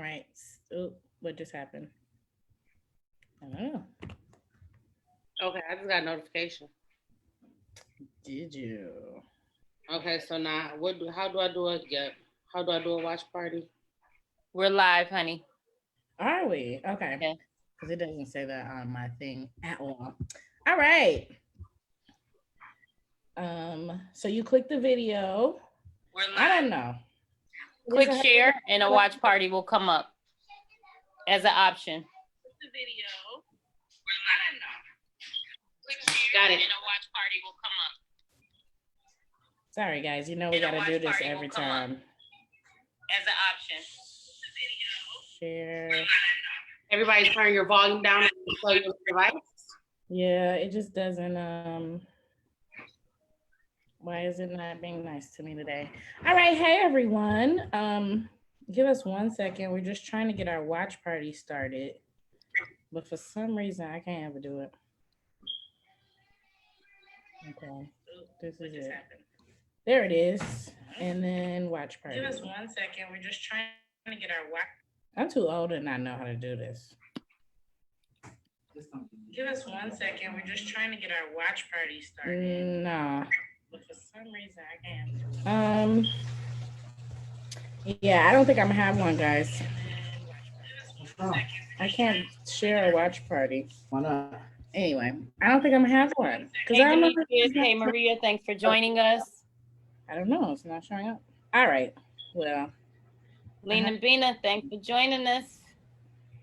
right. Oh, what just happened? I don't know. Okay, I just got a notification. Did you? Okay, so now how do I do it? Yeah, how do I do a watch party? We're live, honey. Are we? Okay. Yeah. Because it doesn't say that on my thing at all. All right. So you click the video. I don't know. Click share and a watch party will come up as an option. The video. I don't know. Got it. And a watch party will come up. Sorry, guys. You know we got to do this every time. As an option. Share. Everybody turn your volume down on your device. Yeah, it just doesn't. Why is it not being nice to me today? All right, hey everyone. Give us 1 second. We're just trying to get our watch party started, but for some reason I can't ever do it. Okay, this is it. There it is, and then watch party. Give us 1 second. We're just trying to get our watch. I'm too old to not know how to do this. Give us 1 second. We're just trying to get our watch party started. No. But for some reason I can't. Yeah, I don't think I'm gonna have one, guys. I can't share a watch party. Why not? Anyway, I don't think I'm gonna have one. Hey, hey Maria, thanks for joining us. I don't know, it's not showing up. All right. Well, Lena Bina, thanks for joining us.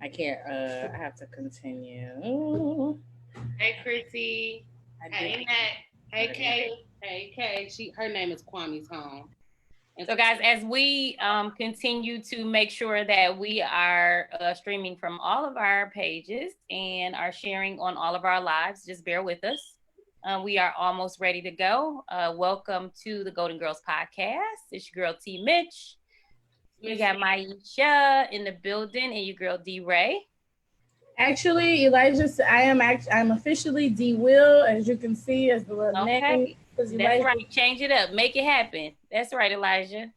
I can't I have to continue. Hey Chrissy. Hey Nat. Hey Kay. Hey Kay. Her name is Kwame's home. So guys, as we continue to make sure that we are streaming from all of our pages and are sharing on all of our lives, just bear with us. We are almost ready to go. Welcome to the Golden Girls podcast. It's your girl T Mitch. We got Maisha in the building and your girl D Ray. Actually, Elijah, I'm officially D Will, as you can see, as the little name. That's right. Change it up. Make it happen. That's right, Elijah.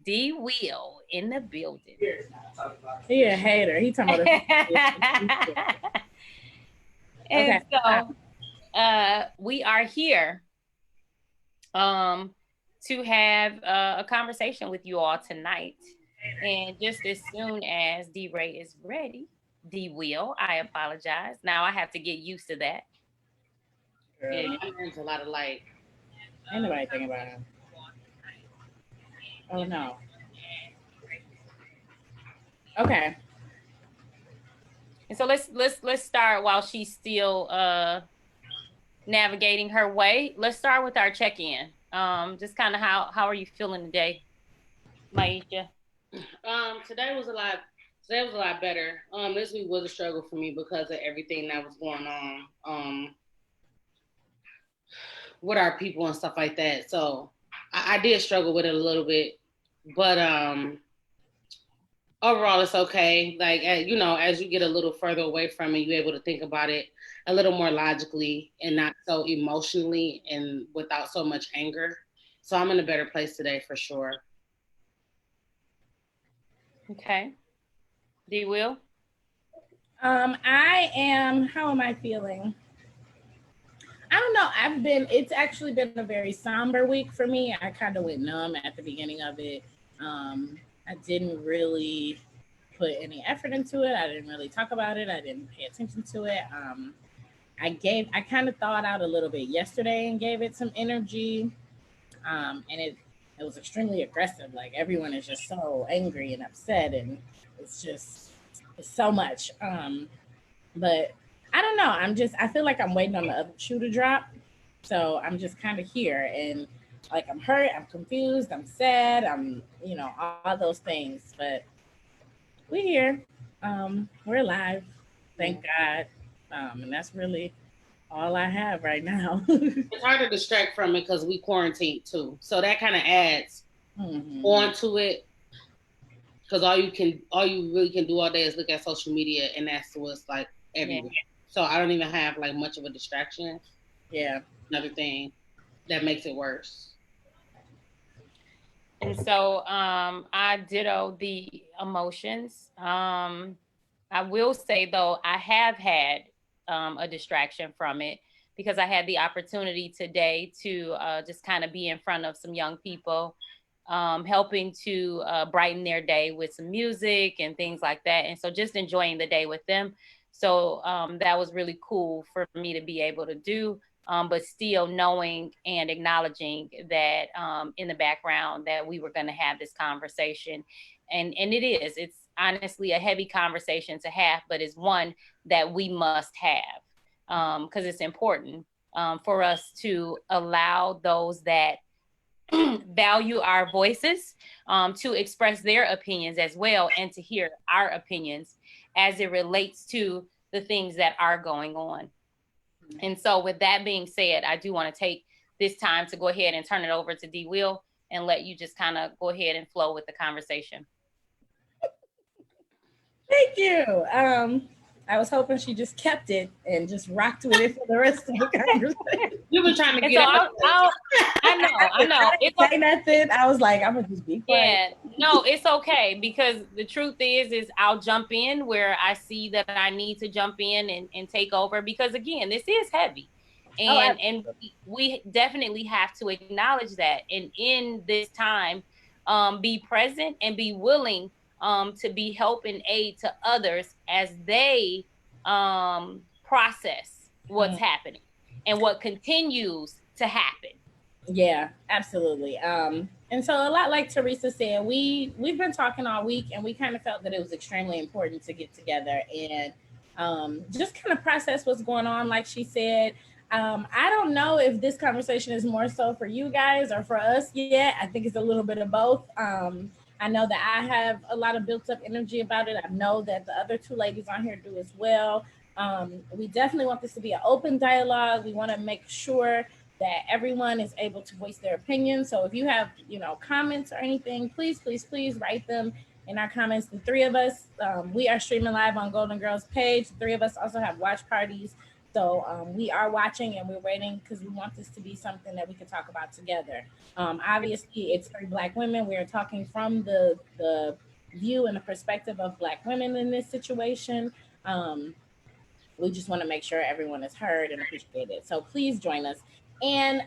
D Will in the building. He a hater. He talking about And so we are here to have a conversation with you all tonight. And just as soon as D Ray is ready, D Will, I apologize. Now I have to get used to that. Yeah, there's a lot of light. Ain't nobody thinking about him. Oh no. Okay. And so let's start while she's still navigating her way. Let's start with our check-in. Just kind of how are you feeling today, Maisha? Today was a lot better. This week was a struggle for me because of everything that was going on. With our people and stuff like that. So I did struggle with it a little bit, but overall it's okay. Like, as you get a little further away from it, you're able to think about it a little more logically and not so emotionally and without so much anger. So I'm in a better place today for sure. Okay. D Will? I am, how am I feeling? I don't know. It's actually been a very somber week for me. I kind of went numb at the beginning of it. I didn't really put any effort into it. I didn't really talk about it. I didn't pay attention to it. I kind of thawed out a little bit yesterday and gave it some energy. And it was extremely aggressive. Like everyone is just so angry and upset, and it's so much. But I don't know. I feel like I'm waiting on the other shoe to drop. So I'm just kind of here, and like I'm hurt, I'm confused, I'm sad, I'm, all those things. But we're here. We're alive. Thank God. And that's really all I have right now. It's hard to distract from it because we quarantined too. So that kind of adds onto it. Because all you really can do all day is look at social media, and that's what's like everywhere. Yeah. So I don't even have like much of a distraction. Yeah. Another thing that makes it worse. And so I ditto the emotions. I will say, though, I have had a distraction from it because I had the opportunity today to just kind of be in front of some young people, helping to brighten their day with some music and things like that. And so just enjoying the day with them. So that was really cool for me to be able to do. But still knowing and acknowledging that in the background that we were going to have this conversation. And it's honestly a heavy conversation to have, but it's one that we must have because it's important for us to allow those that value our voices to express their opinions as well, and to hear our opinions as it relates to the things that are going on. And so with that being said, I do want to take this time to go ahead and turn it over to D. Will and let you just kind of go ahead and flow with the conversation. Thank you. I was hoping she just kept it and just rocked with it for the rest of the conversation. You were trying to get so I know. It's say nothing. I was like, I'm gonna just be quiet. Yeah, no, it's okay, because the truth is I'll jump in where I see that I need to jump in and take over, because again, this is heavy. And we definitely have to acknowledge that. And in this time, be present and be willing to be help and aid to others as they process what's happening and what continues to happen. Yeah, absolutely. And so a lot like Teresa said, we've been talking all week, and we kind of felt that it was extremely important to get together and just kind of process what's going on. Like she said, I don't know if this conversation is more so for you guys or for us yet. I think it's a little bit of both. I know that I have a lot of built up energy about it. I know that the other two ladies on here do as well. We definitely want this to be an open dialogue. We want to make sure that everyone is able to voice their opinion. So if you have, comments or anything, please write them in our comments. The three of us, we are streaming live on Golden Girls page. The three of us also have watch parties. So we are watching and we're waiting because we want this to be something that we can talk about together. Obviously, it's three Black women. We are talking from the view and the perspective of Black women in this situation. We just want to make sure everyone is heard and appreciated. So please join us. And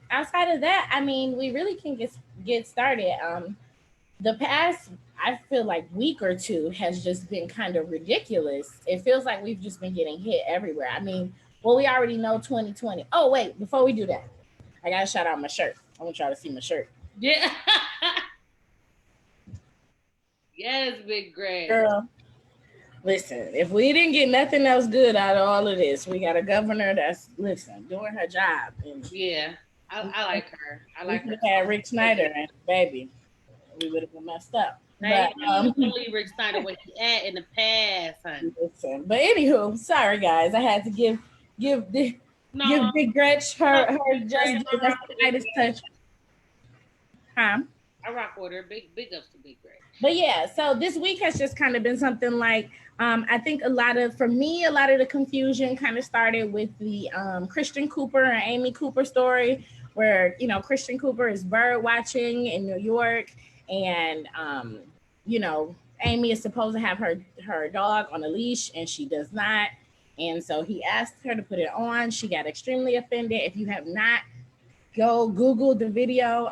outside of that, I mean, we really can get started. The past, I feel like week or two has just been kind of ridiculous. It feels like we've just been getting hit everywhere. I mean, well, we already know 2020. Oh, wait, before we do that, I got to shout out my shirt. I want y'all to see my shirt. Yeah. Yes, Big Greg. Girl, listen, if we didn't get nothing else good out of all of this, we got a governor that's, doing her job. And yeah, I like her. I like her. We had Rick Snyder, and baby, we would have been messed up. But Rick Snyder where he at in the past, honey. Listen, but anywho, sorry guys, I had to give Big Gretch her just the touch. Huh? I rock with her. Big ups to Big Gretch. But yeah, so this week has just kind of been something like I think a lot of the confusion kind of started with the Christian Cooper and Amy Cooper story, where Christian Cooper is bird watching in New York, and Amy is supposed to have her dog on a leash and she does not, and so he asked her to put it on. She got extremely offended. If you have not, go Google the video.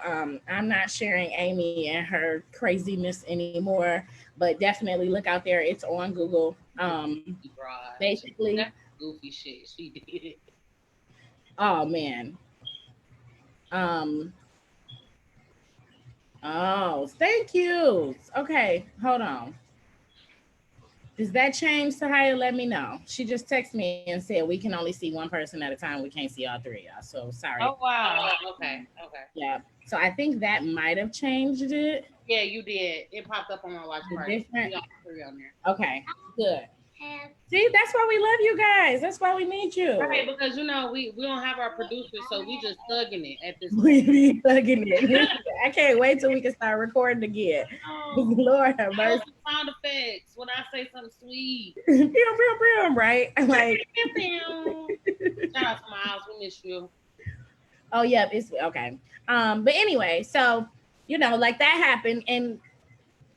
I'm not sharing Amy and her craziness anymore, but definitely look out there. It's on Google. Basically, that's goofy shit she did. Oh man. Oh, thank you. Okay, hold on. Does that change, Sahaya? Let me know. She just texted me and said we can only see one person at a time. We can't see all three of y'all. So sorry. Oh wow. Oh, okay. Yeah. So I think that might have changed it. Yeah, you did. It popped up on my watch party. Different. We got three on there. Okay. Good. See, that's why we love you guys. That's why we need you. Right, because we don't have our producers, so we just thugging it at this point. We be thugging it. I can't wait till we can start recording again. Oh, Lord have mercy. Sound effects when I say something sweet. Right? Like shout out to my house. We miss you. Oh yeah, it's okay. But anyway, so you know, like that happened. And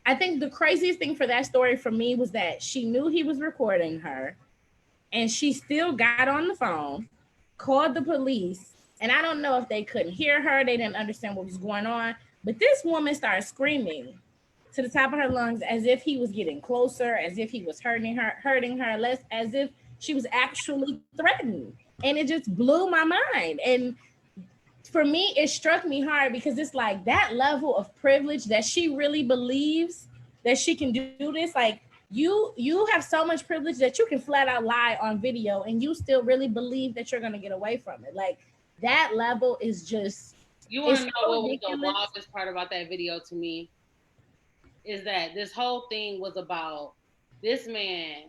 I think the craziest thing for that story for me was that she knew he was recording her and she still got on the phone, called the police. And I don't know if they couldn't hear her, they didn't understand what was going on. But this woman started screaming to the top of her lungs as if he was getting closer, as if he was hurting her, less as if she was actually threatened. And it just blew my mind. And for me, it struck me hard because it's like that level of privilege that she really believes that she can do this. Like you have so much privilege that you can flat out lie on video and you still really believe that you're gonna get away from it. Like that level is just. You want to know what was the wildest part about that video to me? Is that this whole thing was about this man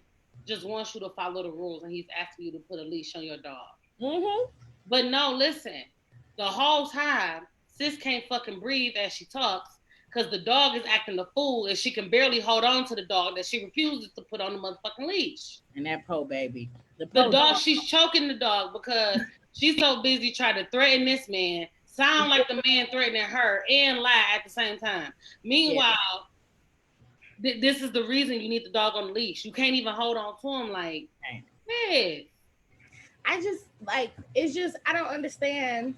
just wants you to follow the rules and he's asking you to put a leash on your dog. Mm-hmm. But no, listen, the whole time, sis can't fucking breathe as she talks because the dog is acting the fool and she can barely hold on to the dog that she refuses to put on the motherfucking leash. And that po baby. The dog, she's choking the dog because she's so busy trying to threaten this man, sound like the man threatening her, and lie at the same time. Meanwhile, this is the reason you need the dog on the leash. You can't even hold on to him like, hey. I just, like, it's just, I don't understand.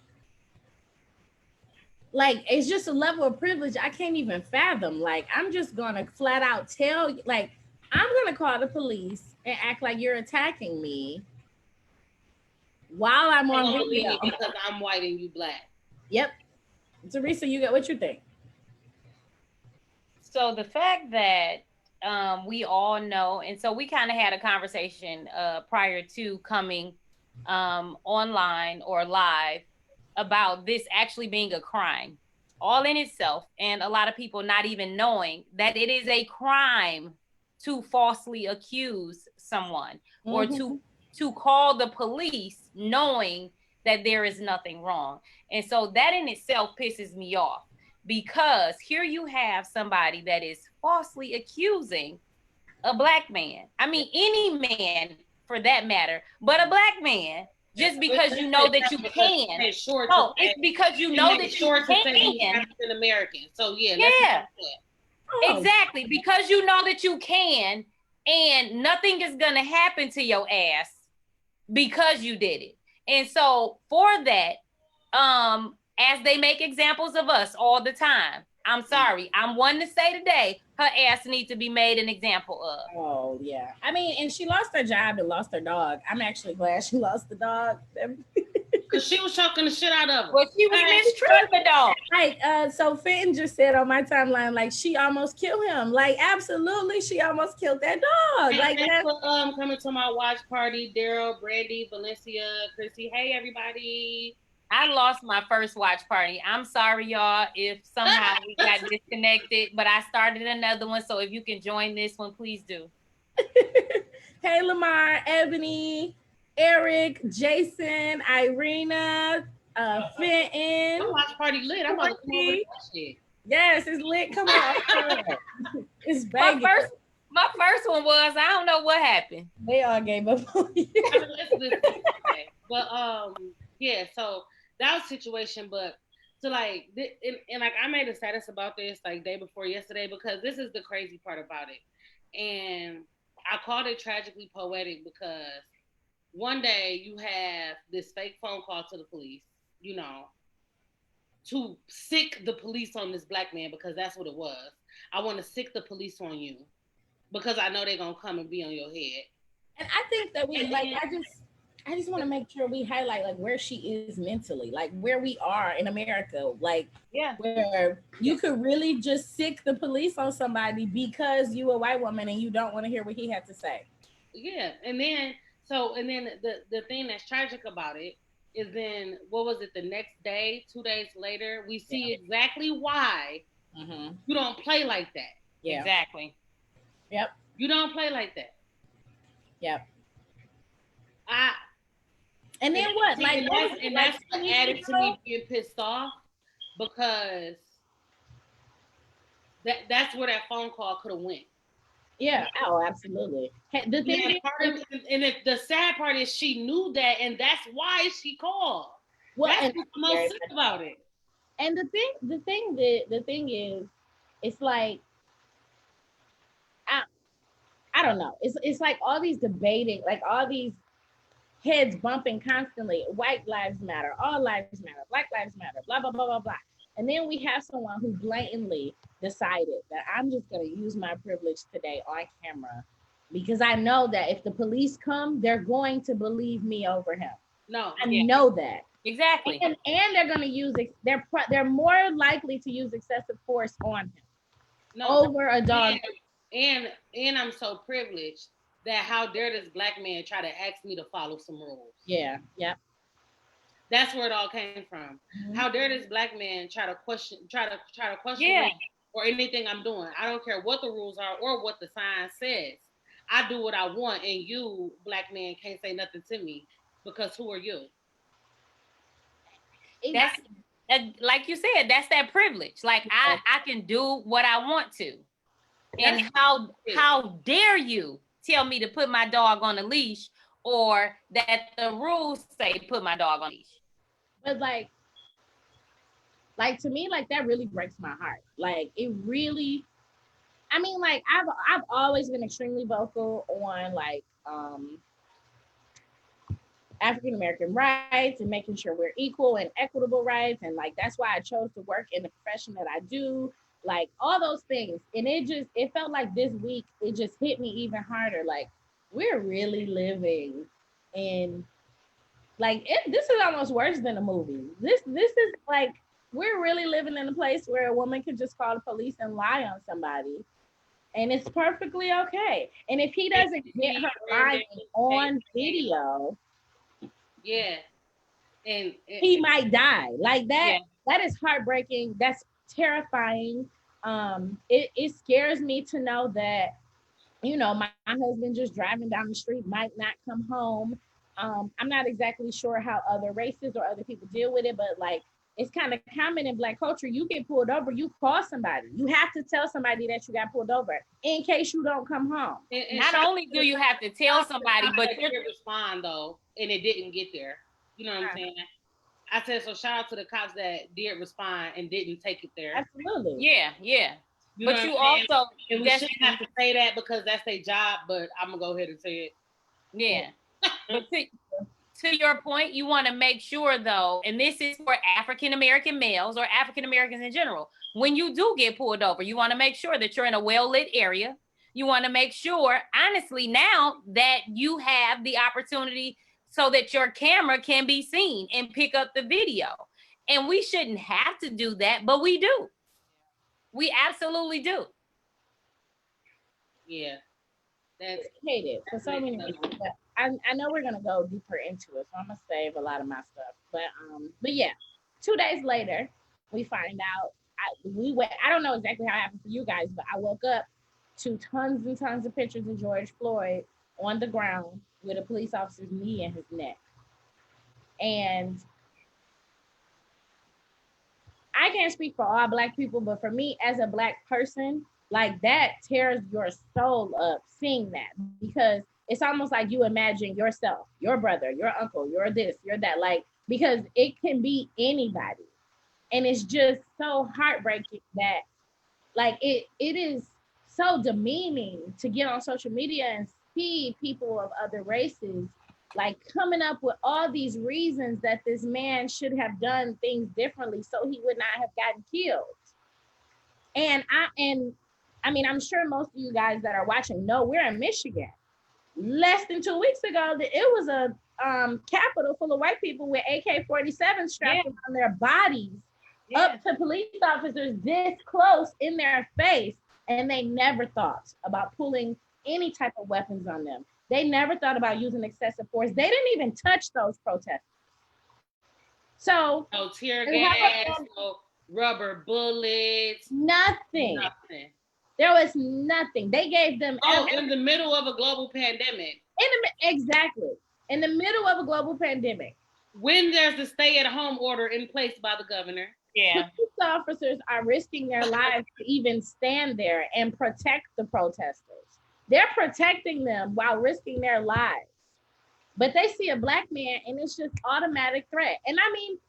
Like, it's just a level of privilege I can't even fathom. Like, I'm just going to flat out tell you, like, I'm going to call the police and act like you're attacking me while I'm on video. Because I'm white and you black. Yep. Teresa, you got what you think? So the fact that we all know, and so we kind of had a conversation prior to coming online or live about this actually being a crime all in itself, and a lot of people not even knowing that it is a crime to falsely accuse someone or to call the police knowing that there is nothing wrong. And so that in itself pisses me off, because here you have somebody that is falsely accusing a black man. I mean, any man for that matter, but a black man, just because you know that you can. No, it's because you know that you can. African American. So yeah, exactly. Because you know that you can, and nothing is gonna happen to your ass because you did it. And so for that, as they make examples of us all the time, I'm sorry, I'm one to say today, her ass needs to be made an example of. Oh, yeah. I mean, and she lost her job and lost her dog. I'm actually glad she lost the dog. Because she was choking the shit out of her. Well, she was mistreating the dog. Like, so Fenton just said on my timeline, like, she almost killed him. Like, absolutely, she almost killed that dog. Like, thanks for coming to my watch party, Daryl, Brandy, Valencia, Chrissy. Hey, everybody. I lost my first watch party. I'm sorry, y'all, if somehow we got disconnected, but I started another one. So if you can join this one, please do. Hey, Lamar, Ebony, Eric, Jason, Irina, Fenton. My watch party lit. I'm about to come over that shit. Yes, it's lit. Come on. It's banging. My first one was, I don't know what happened. They all gave up on you. But yeah, so that was situation, but so like, and like I made a status about this like day before yesterday, because this is the crazy part about it. And I called it tragically poetic because one day you have this fake phone call to the police, you know, to sick the police on this black man, because that's what it was. I want to sick the police on you because I know they're going to come and be on your head. And I think that we, like, I just want to make sure we highlight like where she is mentally, like where we are in America, like where you could really just sick the police on somebody because you a white woman and you don't want to hear what he had to say. Yeah, and then the thing that's tragic about it is then what was it? The next day, 2 days later, we see exactly why you don't play like that. Yeah, exactly. Yep. You don't play like that. Yep. And then what? Like, that's what added to me being pissed off, because that's where that phone call could have went. Yeah. Oh, absolutely. The thing and the sad part is she knew that, and that's why she called. Well, that's what's most sick about it. And the thing is, it's like I I don't know. It's like all these debating, like all these heads bumping constantly. White lives matter, all lives matter, Black lives matter, blah blah blah blah blah. And then we have someone who blatantly decided that I'm just going to use my privilege today on camera because I know that if the police come, they're going to believe me over him. No, I know that. Exactly. And they're going to use it. They're more likely to use excessive force on him over a dog. And I'm so privileged that how dare this Black man try to ask me to follow some rules. Yeah. Yep. That's where it all came from. Mm-hmm. How dare this Black man try to question me or anything I'm doing. I don't care what the rules are or what the sign says. I do what I want, and you, Black man, can't say nothing to me because who are you? That's like you said, that's that privilege. Like I can do what I want to. And how dare you tell me to put my dog on a leash or that the rules say put my dog on a leash? But like to me, like that really breaks my heart. Like it really, I mean, like I've always been extremely vocal on like African American rights and making sure we're equal and equitable rights. And like that's why I chose to work in the profession that I do. Like all those things. And it felt like this week it just hit me even harder. Like we're really living in like this is almost worse than a movie. This is like we're really living in a place where a woman can just call the police and lie on somebody and it's perfectly okay. And if he doesn't get her lying on video, and he might die. Like that that is heartbreaking. That's terrifying. It scares me to know that, you know, my husband just driving down the street might not come home. I'm not exactly sure how other races or other people deal with it, but like it's kind of common in Black culture. You get pulled over, you call somebody. You have to tell somebody that you got pulled over in case you don't come home. And not only do you have to tell somebody, but you respond though, and it didn't get there. You know what I'm saying? I said, so shout out to the cops that did respond and didn't take it there. Absolutely. Yeah. You but you also, and we shouldn't have to say that because that's their job, but I'm going to go ahead and say it. Yeah. But to your point, you want to make sure though, and this is for African-American males or African-Americans in general, when you do get pulled over, you want to make sure that you're in a well-lit area. You want to make sure, honestly, now that you have the opportunity so that your camera can be seen and pick up the video. And we shouldn't have to do that, but we do. We absolutely do. Yeah. That's hated for so many reasons. But I know we're gonna go deeper into it, so I'm gonna save a lot of my stuff. But yeah, 2 days later, we find out I don't know exactly how it happened for you guys, but I woke up to tons and tons of pictures of George Floyd on the ground with a police officer's knee in his neck. And I can't speak for all Black people, but for me as a Black person, like that tears your soul up seeing that, because it's almost like you imagine yourself, your brother, your uncle, your this, your that, like, because it can be anybody. And it's just so heartbreaking that like it is so demeaning to get on social media and see people of other races like coming up with all these reasons that this man should have done things differently so he would not have gotten killed. And I mean, I'm sure most of you guys that are watching know we're in Michigan. Less than 2 weeks ago, it was a Capitol full of white people with AK-47 strapped on their bodies up to police officers this close in their face. And they never thought about pulling any type of weapons on them. They never thought about using excessive force. They didn't even touch those protesters. So no tear gas, no rubber bullets, nothing. There was nothing. They gave them in the middle of a global pandemic. Exactly. In the middle of a global pandemic. When there's a stay-at-home order in place by the governor. Yeah. Police officers are risking their lives to even stand there and protect the protesters. They're protecting them while risking their lives. But they see a Black man and it's just automatic threat. And I mean,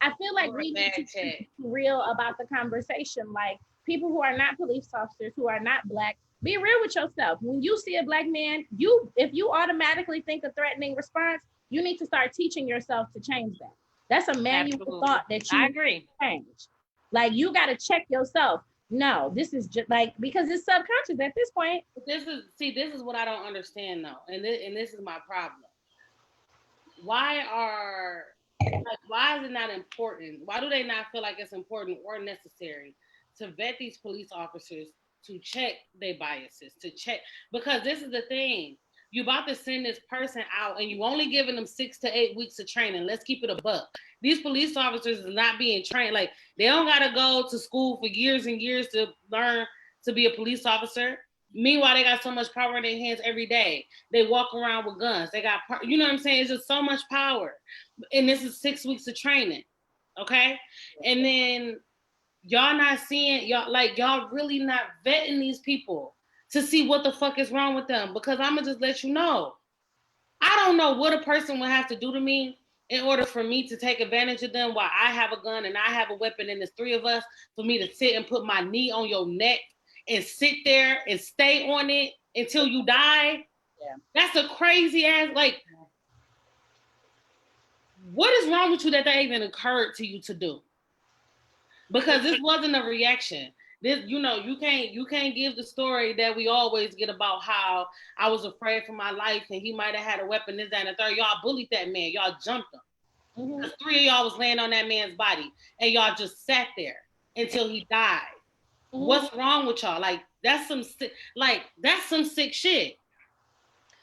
I feel like we need to be real about the conversation. Like people who are not police officers, who are not Black, be real with yourself. When you see a Black man, if you automatically think a threatening response, you need to start teaching yourself to change that. That's a manual thought that you agree. Change. Like you got to check yourself. No, this is just like, because it's subconscious at this point. This is what I don't understand though, and this is my problem. Why is it not important? Why do they not feel like it's important or necessary to vet these police officers, to check their biases, to check? Because this is the thing. You about to send this person out and you only giving them 6 to 8 weeks of training. Let's keep it a buck. These police officers is not being trained. Like they don't got to go to school for years and years to learn to be a police officer. Meanwhile, they got so much power in their hands every day. They walk around with guns. They got, you know what I'm saying? It's just so much power. And this is 6 weeks of training. Okay. And then y'all not seeing, y'all really not vetting these people to see what the fuck is wrong with them. Because I'm going to just let you know. I don't know what a person would have to do to me in order for me to take advantage of them while I have a gun and I have a weapon and there's 3 of us, for me to sit and put my knee on your neck and sit there and stay on it until you die. Yeah. That's a crazy ass, like, what is wrong with you that even occurred to you to do? Because this wasn't a reaction. This, you can't give the story that we always get about how I was afraid for my life and he might have had a weapon, this, that, and the third. Y'all bullied that man. Y'all jumped him. Mm-hmm. 3 of y'all was laying on that man's body and y'all just sat there until he died. Mm-hmm. What's wrong with y'all? Like that's some sick shit.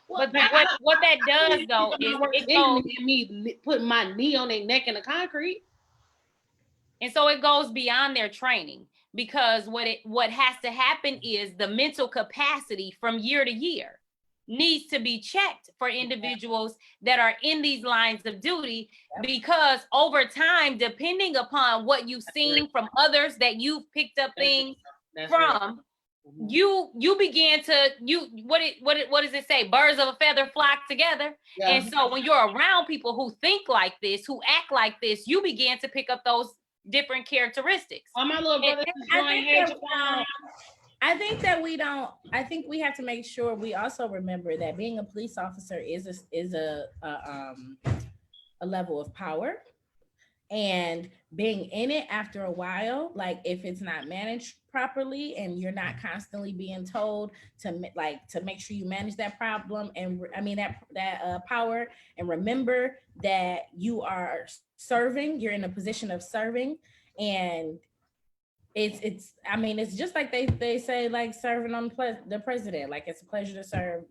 But what that does though is it goes me putting my knee on their neck in the concrete. And so it goes beyond their training, because what has to happen is the mental capacity from year to year needs to be checked for individuals that are in these lines of duty, because over time, depending upon what you've seen from others that you've picked up things from, you began to what does it say? Birds of a feather flock together. Yeah. And so when you're around people who think like this, who act like this, you begin to pick up those different characteristics. Oh, my little brother, I think that we don't. I think we have to make sure we also remember that being a police officer is a level of power, and being in it after a while, like if it's not managed properly and you're not constantly being told to make sure you manage that problem and that power, and remember that you are serving, you're in a position of serving, and it's just like they say, like serving on the president, like it's a pleasure to serve,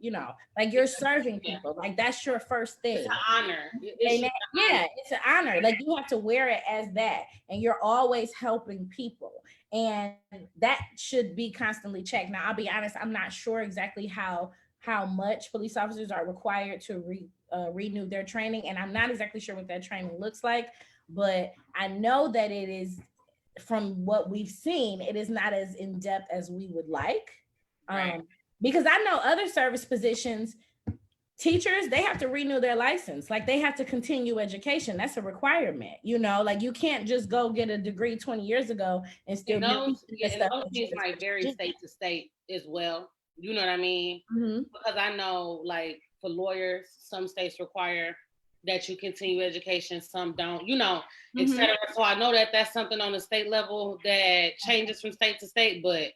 like you're serving people, like that's your first thing. It's an honor. It's an honor. Like you have to wear it as that, and you're always helping people, and that should be constantly checked. Now, I'll be honest, I'm not sure exactly how much police officers are required to renew their training, and I'm not exactly sure what that training looks like, but I know that it is, from what we've seen, it is not as in-depth as we would like. Right. Because I know other service positions, teachers, they have to renew their license. Like they have to continue education. That's a requirement, like you can't just go get a degree 20 years ago and still those things might vary state to state as well. You know what I mean? Mm-hmm. Because I know, like, for lawyers, some states require that you continue education, some don't, mm-hmm. etc. So I know that that's something on the state level that changes from state to state. But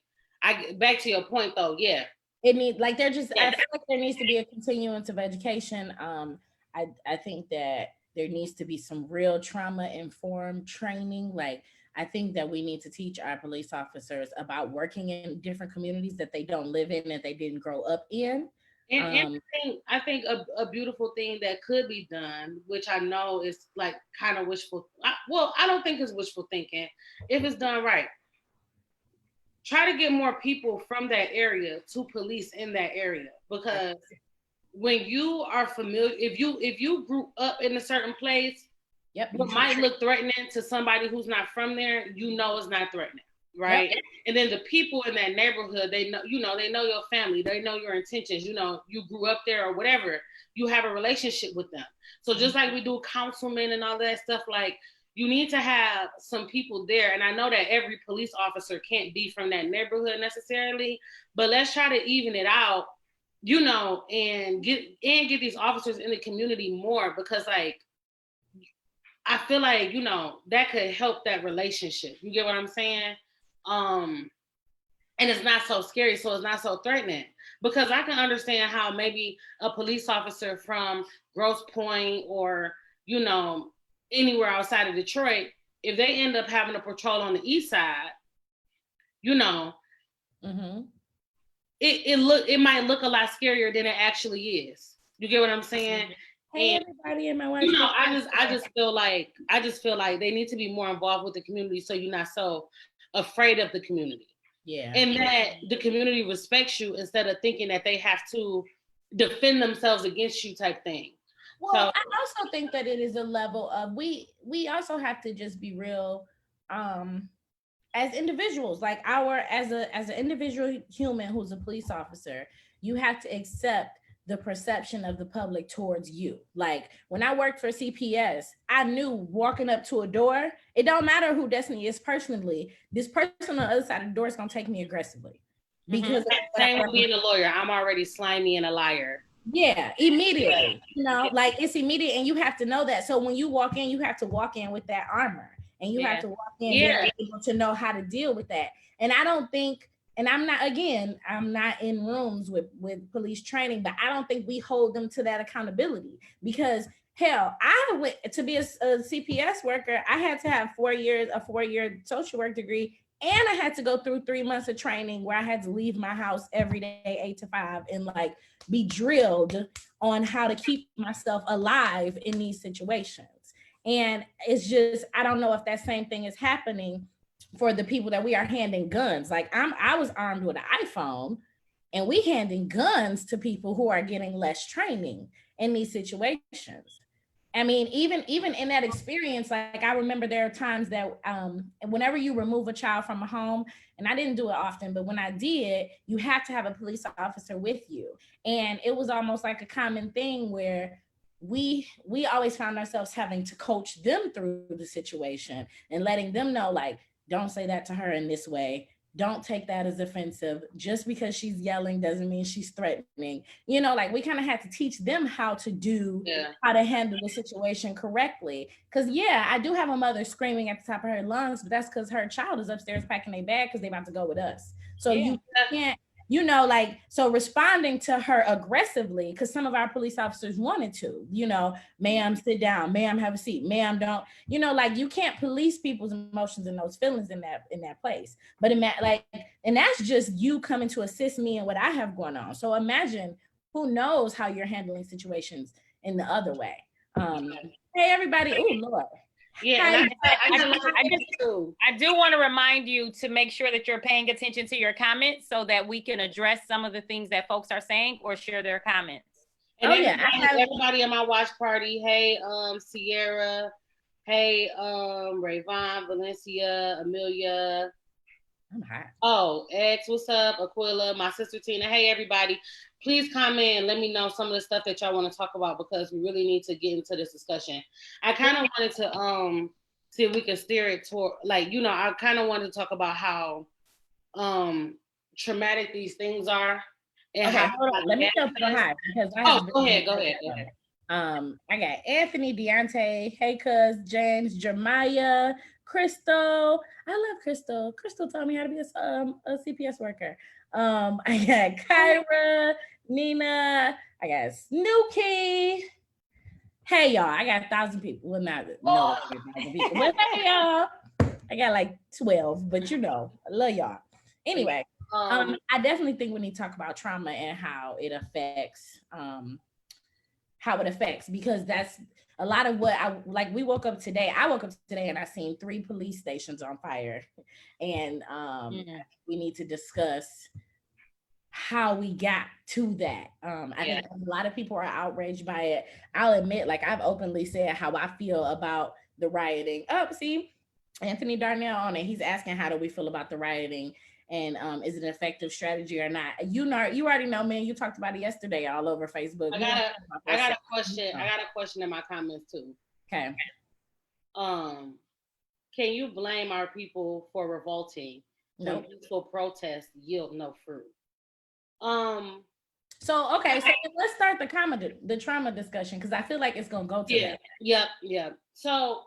back to your point though, yeah. It needs, like, I feel like there needs to be a continuance of education. I think that there needs to be some real trauma-informed training. Like, I think that we need to teach our police officers about working in different communities that they don't live in, that they didn't grow up in. And I think a beautiful thing that could be done, which I know is like kind of wishful. I don't think it's wishful thinking if it's done right. Try to get more people from that area to police in that area, because when you are familiar, if you grew up in a certain place, what might look threatening to somebody who's not from there, it's not threatening. Right. Yep. And then the people in that neighborhood, they know your family, they know your intentions, you grew up there or whatever, you have a relationship with them. So just like we do councilmen and all that stuff, like you need to have some people there. And I know that every police officer can't be from that neighborhood necessarily, but let's try to even it out, you know, and get these officers in the community more, because like, I feel like, you know, that could help that relationship. You get what I'm saying? And it's not so scary, so it's not so threatening. Because I can understand how maybe a police officer from Grosse Pointe or, you know, anywhere outside of Detroit, if they end up having a patrol on the east side, you know, it might look a lot scarier than it actually is. You get what I'm saying? Hey, and everybody in my wife. You know, I just feel like they need to be more involved with the community, so you're not so afraid of the community. Yeah. And that the community respects you instead of thinking that they have to defend themselves against you type thing. Well, so, I also think that it is a level of we also have to just be real as individuals, like as an individual human who's a police officer, you have to accept the perception of the public towards you. Like when I worked for CPS, I knew walking up to a door, it don't matter who Destiny is personally, this person on the other side of the door is going to take me aggressively. Because same with being a lawyer, I'm already slimy and a liar. Yeah, immediately, you know, like it's immediate, and you have to know that. So when you walk in, you have to walk in with that armor, and you have to walk in being able to know how to deal with that. And I don't think, and I'm not in rooms with police training, but I don't think we hold them to that accountability, because hell, I went to be a CPS worker. I had to have 4 years, a 4-year social work degree. And I had to go through 3 months of training where I had to leave my house every day, 8 to 5, and like be drilled on how to keep myself alive in these situations. And it's just, I don't know if that same thing is happening for the people that we are handing guns. Like I was armed with an iPhone, and we handing guns to people who are getting less training in these situations. I mean, even in that experience, like I remember there are times that whenever you remove a child from a home, and I didn't do it often, but when I did, you have to have a police officer with you. And it was almost like a common thing where we always found ourselves having to coach them through the situation and letting them know, like, don't say that to her in this way. Don't take that as offensive. Just because she's yelling doesn't mean she's threatening. You know, like we kind of had to teach them how to how to handle the situation correctly. Because I do have a mother screaming at the top of her lungs, but that's because her child is upstairs packing their bag because they're about to go with us. So you can't, you know, like, so responding to her aggressively, because some of our police officers wanted to, you know, ma'am, sit down, ma'am, have a seat, ma'am, don't, you know, like you can't police people's emotions and those feelings in that place. But and that's just you coming to assist me in what I have going on. So imagine who knows how you're handling situations in the other way. Hey, everybody. Oh, Lord. Yeah, I do want to remind you to make sure that you're paying attention to your comments so that we can address some of the things that folks are saying or share their comments. And everybody in my watch party. Hey, Sierra. Hey, Rayvon, Valencia, Amelia. I'm hot. Oh, X, what's up? Aquila, my sister Tina. Hey, everybody. Please comment and let me know some of the stuff that y'all want to talk about, because we really need to get into this discussion. I kind of wanted to see if we can steer it toward, like, you know, I kind of wanted to talk about how traumatic these things are. And okay, hold on. Let me go high, because go ahead. I got Anthony, Deontay, Hey Cuz, James, Jeremiah, Crystal. I love Crystal. Crystal taught me how to be a CPS worker. I got Kyra, Nina, I got Snooki. Hey y'all, I got 1,000 people. Well, not 1,000 people, but hey y'all, I got like 12, but you know, I love y'all. Anyway, I definitely think we need to talk about trauma and how it affects because that's a lot of what I like. We woke up today. I woke up today and I seen 3 police stations on fire, and we need to discuss how we got to that. I think a lot of people are outraged by it. I'll admit, like I've openly said how I feel about the rioting. Oh, see, Anthony Darnell on it. He's asking, how do we feel about the rioting? And is it an effective strategy or not? You already know, man. You talked about it yesterday all over Facebook. I got a question. I got a question in my comments too. Okay. Can you blame our people for revolting when peaceful protests yield no fruit? So okay, so let's start the trauma discussion, because I feel like it's gonna go to that. Yep. So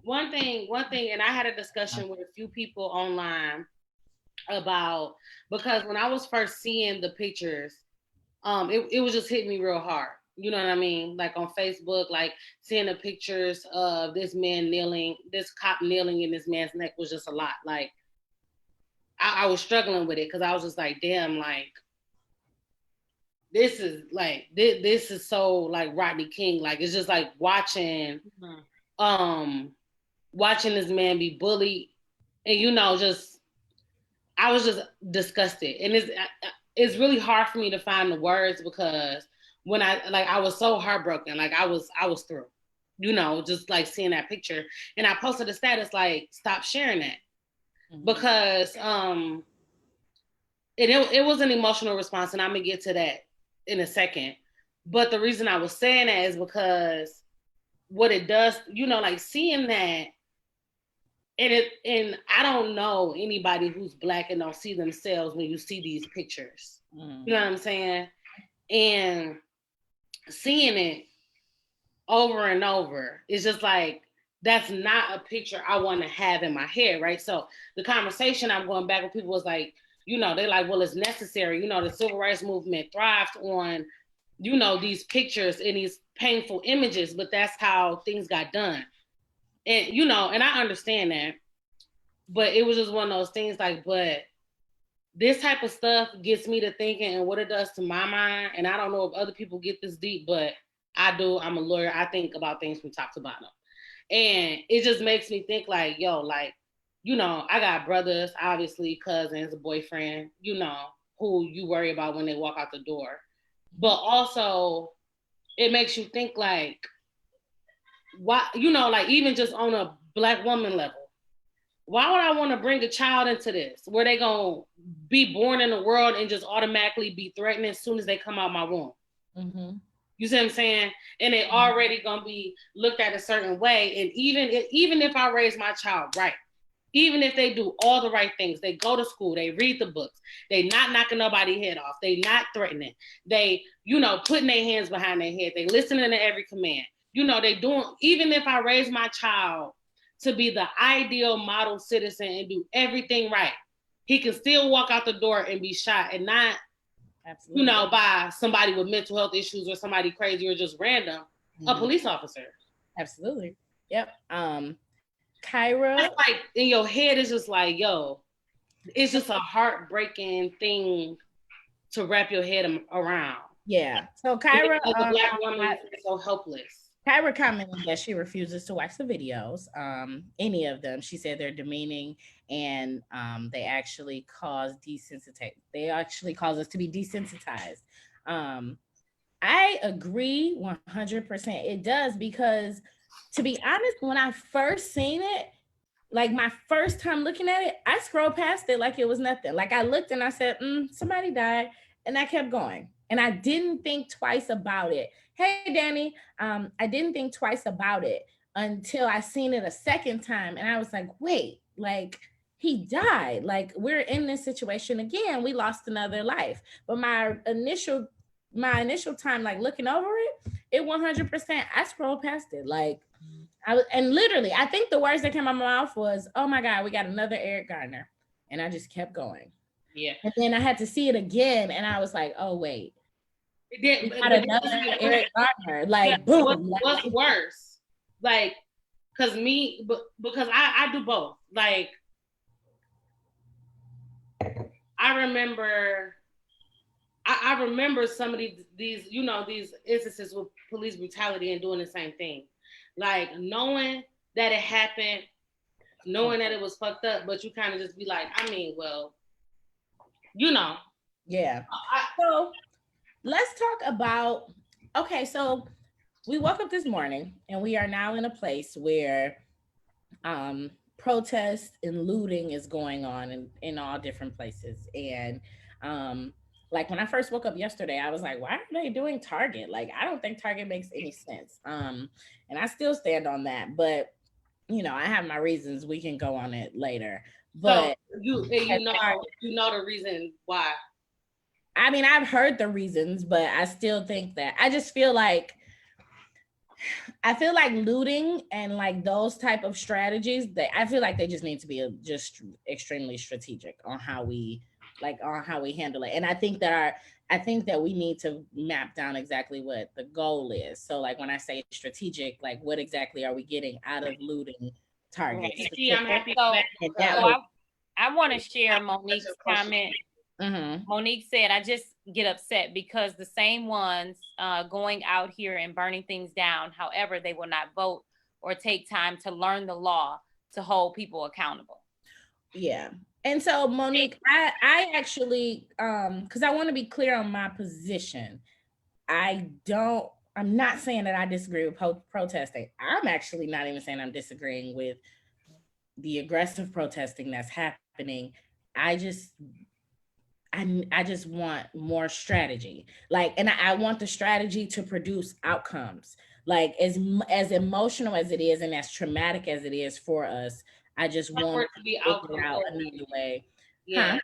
one thing, and I had a discussion with a few people online about, because when I was first seeing the pictures, it was just hitting me real hard. You know what I mean? Like on Facebook, like seeing the pictures of this man kneeling, this cop kneeling in this man's neck was just a lot. Like I was struggling with it because I was just like, damn, like this is like this is so like Rodney King. Like it's just like watching watching this man be bullied, and just I was just disgusted, and it's really hard for me to find the words, because when I was so heartbroken, like I was through, just like seeing that picture, and I posted a status like, stop sharing that, because it was an emotional response, and I'm gonna get to that in a second. But the reason I was saying that is because what it does, like seeing that, and I don't know anybody who's Black and don't see themselves when you see these pictures. You know what I'm saying? And seeing it over and over, it's just like, that's not a picture I want to have in my head, right? So the conversation I'm going back with people was like, they're like, well, it's necessary. The civil rights movement thrived on, these pictures and these painful images, but that's how things got done. And, and I understand that, but it was just one of those things like, but this type of stuff gets me to thinking, and what it does to my mind, and I don't know if other people get this deep, but I do. I'm a lawyer. I think about things from top to bottom. And it just makes me think like, yo, like, I got brothers, obviously, cousins, a boyfriend, who you worry about when they walk out the door. But also, it makes you think like, why, like even just on a Black woman level, why would I want to bring a child into this where they gonna be born in the world and just automatically be threatened as soon as they come out my womb? You see what I'm saying? And they already gonna be looked at a certain way. And even if I raise my child right, even if they do all the right things, they go to school, they read the books, they not knocking nobody's head off, they not threatening, they, putting their hands behind their head, they listening to every command. They doing, even if I raise my child to be the ideal model citizen and do everything right, he can still walk out the door and be shot, and not, by somebody with mental health issues or somebody crazy or just random, a police officer. Absolutely. Yep. Kyra. That's like in your head, it's just like, yo, it's just a heartbreaking thing to wrap your head around. Yeah. So Kyra, as a Black woman, is so helpless. Kyra commented that she refuses to watch the videos, any of them. She said they're demeaning, and they actually cause They actually cause us to be desensitized. I agree 100%. It does, because to be honest, when I first seen it, like my first time looking at it, I scrolled past it like it was nothing. Like I looked and I said, somebody died, and I kept going. And I didn't think twice about it. Hey, Danny, I didn't think twice about it until I seen it a second time. And I was like, wait, like he died. Like we're in this situation again. We lost another life. But my initial time, like looking over it 100%, I scrolled past it. Like and literally, I think the words that came out of my mouth was, oh my God, we got another Eric Garner. And I just kept going. Yeah. And then I had to see it again, and I was like, oh wait. We got another Eric Garner. Like, yeah, boom. What's worse? Like, because I do both. Like, I remember some of these these instances with police brutality and doing the same thing. Like, knowing that it happened, knowing that it was fucked up, but you kind of just be like, I mean, well, Yeah. So let's talk about, okay, so we woke up this morning and we are now in a place where protest and looting is going on in all different places. And like when I first woke up yesterday, I was like, why are they doing Target? Like, I don't think Target makes any sense. And I still stand on that. But I have my reasons. We can go on it later. So But you know the reason why. I mean, I've heard the reasons, but I still think that I just feel like looting and like those type of strategies, I feel like they just need to be just extremely strategic on how we handle it. And I think that we need to map down exactly what the goal is. So like when I say strategic, like what exactly are we getting out of looting targets? Right. I'm happy. I want to share Monique's comment. Mm-hmm. Monique said, I just get upset because the same ones going out here and burning things down, however, they will not vote or take time to learn the law to hold people accountable. Yeah. And so Monique, I actually, because I want to be clear on my position. I'm not saying that I disagree with protesting. I'm actually not even saying I'm disagreeing with the aggressive protesting that's happening. I just want more strategy. Like, and I want the strategy to produce outcomes. Like as emotional as it is and as traumatic as it is for us, I just want to be figure out another way. Yeah. Huh?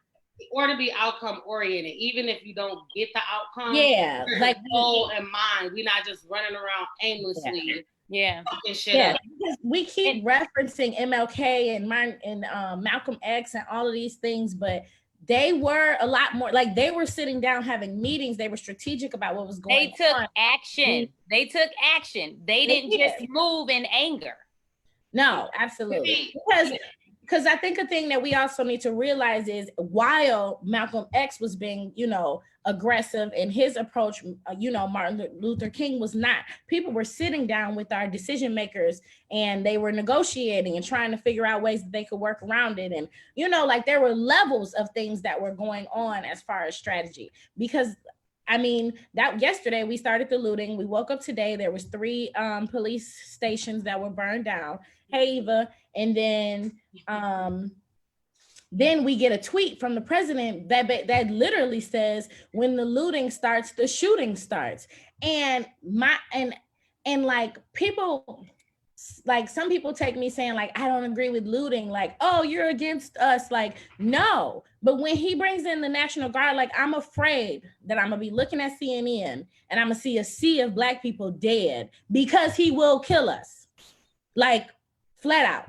Or to be outcome oriented, even if you don't get the outcome. Yeah, like goal in mind. We're not just running around aimlessly. Yeah. Yeah. We keep referencing MLK and Malcolm X and all of these things, but they were a lot more like they were sitting down having meetings. They were strategic about what was going on. They took action. They didn't just move in anger. No, absolutely. Because I think a thing that we also need to realize is while Malcolm X was being, aggressive in his approach, Martin Luther King was not. People were sitting down with our decision makers and they were negotiating and trying to figure out ways that they could work around it. And, like there were levels of things that were going on as far as strategy. Because I mean, that yesterday we started the looting. We woke up today. There was 3 police stations that were burned down. Hey, Eva. And then we get a tweet from the president that literally says, when the looting starts, the shooting starts. And like people, like some people take me saying like, I don't agree with looting. Like, oh, you're against us. Like, no. But when he brings in the National Guard, like I'm afraid that I'm gonna be looking at CNN and I'm gonna see a sea of Black people dead because he will kill us. Like flat out.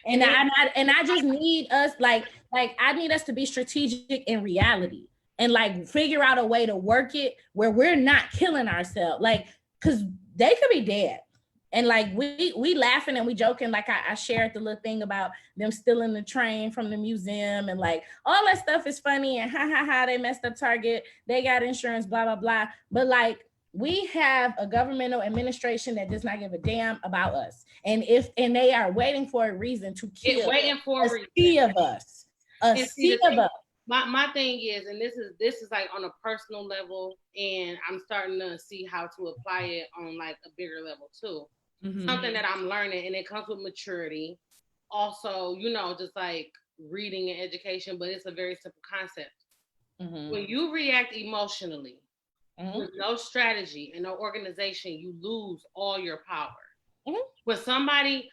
And I just need us like I need us to be strategic in reality and like figure out a way to work it where we're not killing ourselves. Like, cause they could be dead. And like we laughing and we joking, like I shared the little thing about them stealing the train from the museum and like all that stuff is funny and ha, they messed up Target, they got insurance, blah, blah, blah. But like we have a governmental administration that does not give a damn about us. And they are waiting for a reason to kill a sea of us. A sea of us. My thing is, and this is like on a personal level, and I'm starting to see how to apply it on like a bigger level too. Mm-hmm. Something that I'm learning, and it comes with maturity. Also, just like reading and education, but it's a very simple concept. Mm-hmm. When you react emotionally, mm-hmm. with no strategy and no organization, you lose all your power. Mm-hmm. When somebody,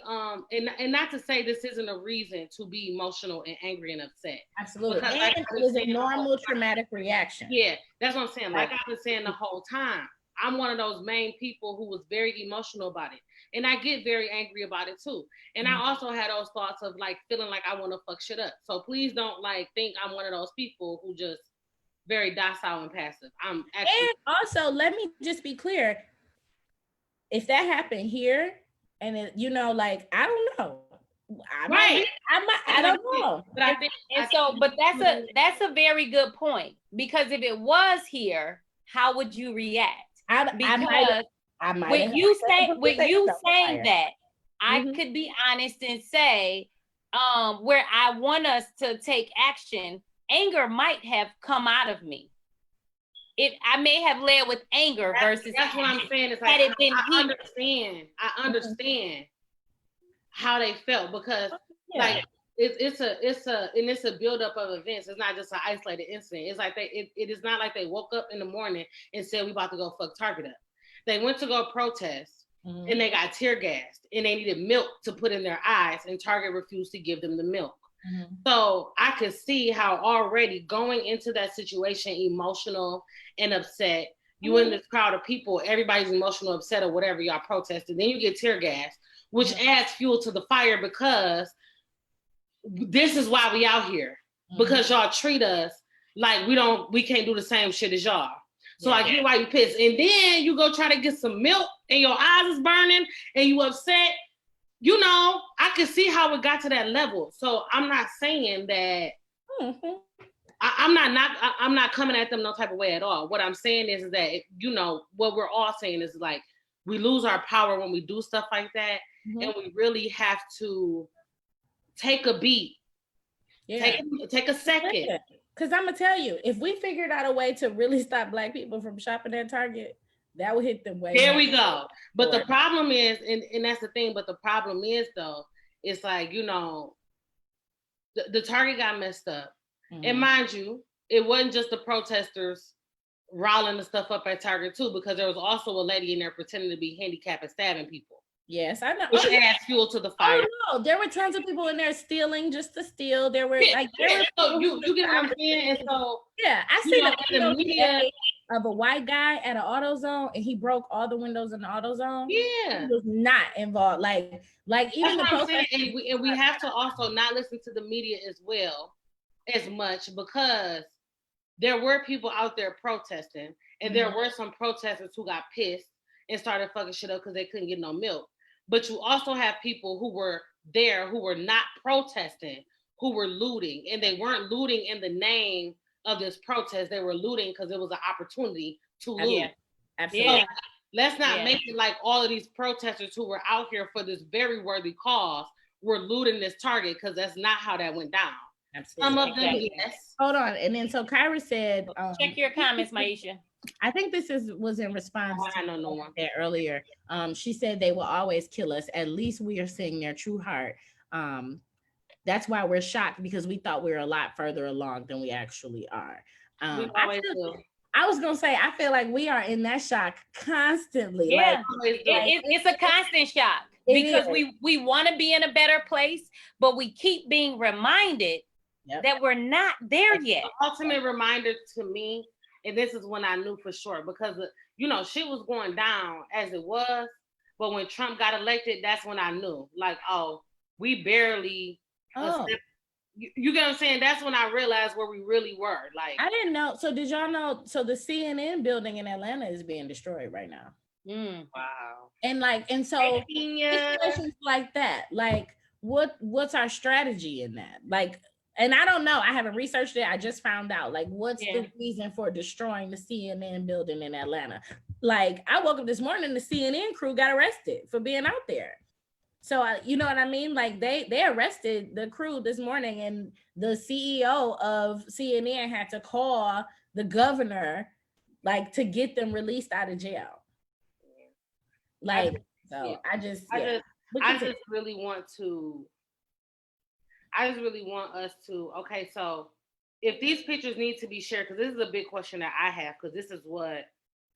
and not to say this isn't a reason to be emotional and angry and upset. Absolutely. Because and it is a normal traumatic reaction. Yeah, that's what I'm saying. Like I've been saying the whole time, I'm one of those main people who was very emotional about it. And I get very angry about it too. And mm-hmm. I also had those thoughts of like feeling like I want to fuck shit up. So please don't like think I'm one of those people who just very docile and passive. I'm actually. And also, let me just be clear. If that happened here, and it, like I don't know, I don't know. But I think, but that's a very good point, because if it was here, how would you react? With you saying that, I mm-hmm. could be honest and say, where I want us to take action, anger might have come out of me. I may have led with anger versus. That's what I'm saying. It's like I understand how they felt, because like it's a buildup of events. It's not just an isolated incident. It's like it is not like they woke up in the morning and said we about to go fuck Target up. They went to go protest. and they got tear gassed and they needed milk to put in their eyes, and Target refused to give them the milk. So I could see how already going into that situation emotional and upset, you in this crowd of people, everybody's emotional, upset, or whatever, y'all protested. Then you get tear gas, which adds fuel to the fire, because this is why we out here. Because y'all treat us like we can't do the same shit as y'all. So I get why you pissed. And then you go try to get some milk and your eyes is burning and you upset. You know, I can see how it got to that level. So I'm not saying that I'm not coming at them no type of way at all. What I'm saying is that, you know, what we're all saying is like, we lose our power when we do stuff like that. And we really have to take a beat. Take a second. Because I'm gonna tell you, if we figured out a way to really stop Black people from shopping at Target, that would hit them way. There we go. But the problem is, and that's the thing, but the problem is though, it's like, you know, the Target got messed up. And mind you, it wasn't just the protesters rolling the stuff up at Target too, because there was also a lady in there pretending to be handicapped and stabbing people. Yes, I know. Which adds fuel to the fire. Oh no, there were tons of people in there stealing just to steal. There were so you get what I'm saying? And so I see the media of a white guy at an AutoZone, and he broke all the windows in the AutoZone. Yeah, he was not involved. Like even that's the what I'm saying. And we have to also not listen to the media as well as much, because there were people out there protesting, and there were some protesters who got pissed and started fucking shit up because they couldn't get no milk. But you also have people who were there who were not protesting, who were looting, and they weren't looting in the name of this protest. They were looting because it was an opportunity to loot. Yeah, absolutely. So let's not make it like all of these protesters who were out here for this very worthy cause were looting this Target, because that's not how that went down. Absolutely. Some of them, yes. Hold on, and then so Kyra said, check your comments, Maisha. I think this was in response to that earlier. She said they will always kill us. At least we are seeing their true heart. That's why we're shocked, because we thought we were a lot further along than we actually are. I was gonna say, I feel like we are in that shock constantly. Yeah, it's a constant shock, because we want to be in a better place, but we keep being reminded that we're not there yet. The ultimate reminder to me, and this is when I knew for sure, because you know, shit was going down as it was, but when Trump got elected, that's when I knew, like, oh, we barely. You get what I'm saying? That's when I realized where we really were. Like, I didn't know. So did y'all know? So the CNN building in Atlanta is being destroyed right now. Wow. And so situations like that, like what's our strategy in that? Like, and I don't know. I haven't researched it. I just found out. Like, what's the reason for destroying the CNN building in Atlanta? Like, I woke up this morning, the CNN crew got arrested for being out there. So you know what I mean? Like they arrested the crew this morning, and the CEO of CNN had to call the governor, like, to get them released out of jail. Like, I just really want us to, okay, so if these pictures need to be shared, because this is a big question that I have, because this is what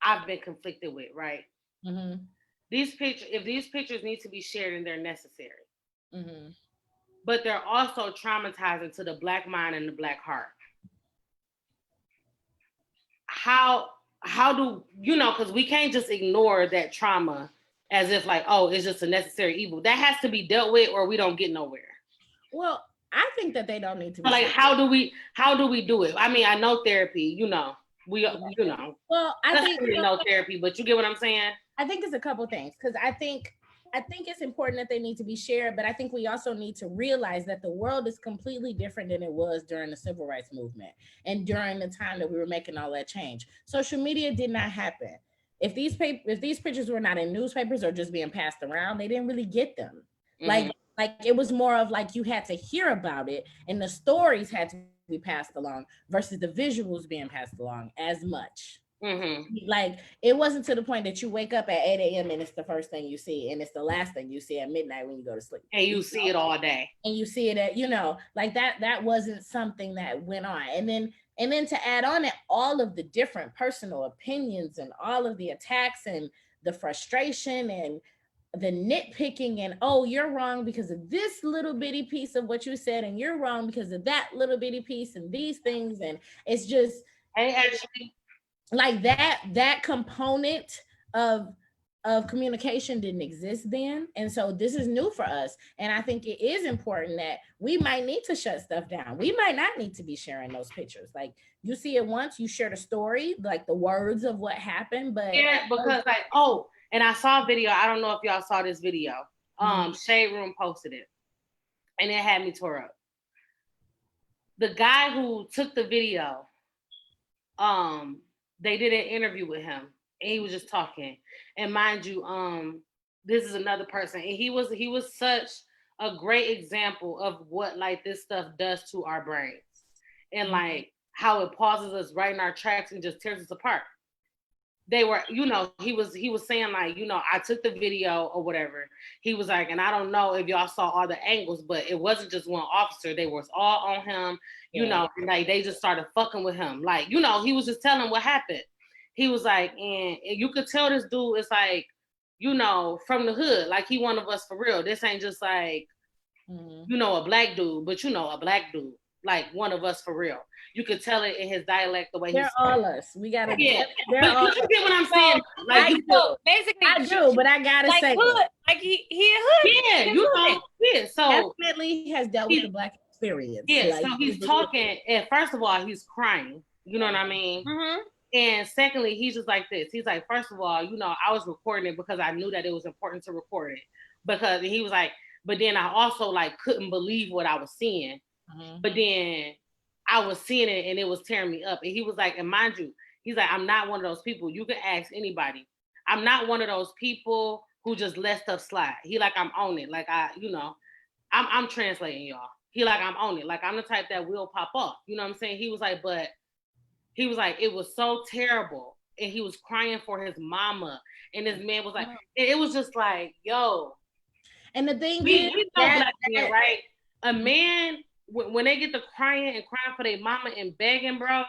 I've been conflicted with, right? If these pictures need to be shared, and they're necessary, but they're also traumatizing to the Black mind and the Black heart. How do you know? Because we can't just ignore that trauma as if like, oh, it's just a necessary evil. That has to be dealt with, or we don't get nowhere. Well, I think that they don't need to be. Like, how do we do it? I mean, I know therapy. You know, Well, I think no therapy, but you get what I'm saying. I think it's a couple things, because I think it's important that they need to be shared, but I think we also need to realize that the world is completely different than it was during the civil rights movement and during the time that we were making all that change. Social media did not happen. If these pictures were not in newspapers or just being passed around, they didn't really get them. Like it was more of like you had to hear about it, and the stories had to be passed along versus the visuals being passed along as much. Like, it wasn't to the point that you wake up at 8 a.m. and it's the first thing you see, and it's the last thing you see at midnight when you go to sleep. And you see it all day. And you see it at, like that wasn't something that went on. And then to add on it, all of the different personal opinions and all of the attacks and the frustration and the nitpicking and, oh, you're wrong because of this little bitty piece of what you said, and you're wrong because of that little bitty piece and these things, and it's just actually like that component of communication didn't exist then, and so this is new for us. And I think it is important that we might need to shut stuff down. We might not need to be sharing those pictures. Like, you see it once, you share the story, like the words of what happened, but yeah, because like, and I saw a video. I don't know if y'all saw this video. Shade Room posted it, and it had me tore up. The guy who took the video, they did an interview with him, and he was just talking. And mind you, this is another person, and he was such a great example of what like this stuff does to our brains, and like how it pauses us right in our tracks and just tears us apart. They were, he was saying like, I took the video or whatever. He was like, and I don't know if y'all saw all the angles, but it wasn't just one officer. They was all on him, like they just started fucking with him. Like, he was just telling what happened. He was like, and you could tell this dude is like, from the hood, like he one of us for real. This ain't just like, a black dude, but a black dude, like one of us for real. You could tell it in his dialect, the way they're all us. We gotta. Yeah, but you get what I'm saying. Like, basically, I do, but I gotta like say, hood, like he hood. Yeah, so definitely has dealt with the black experience. Yeah, like, so he's talking, and first of all, he's crying. You know what I mean? Mm-hmm. And secondly, he's just like this. He's like, first of all, I was recording it because I knew that it was important to record it. Because he was like, but then I also like couldn't believe what I was seeing. But then I was seeing it and it was tearing me up. And he was like, and mind you, he's like, I'm not one of those people. You can ask anybody. I'm not one of those people who just let stuff slide. He like, I'm on it. Like I'm translating y'all. He like, I'm on it. Like I'm the type that will pop off. You know what I'm saying? He was like, it was so terrible. And he was crying for his mama. And this man was like, it was just like, yo. And the thing is, black men, right? A man, when they get to crying for their mama and begging, bro,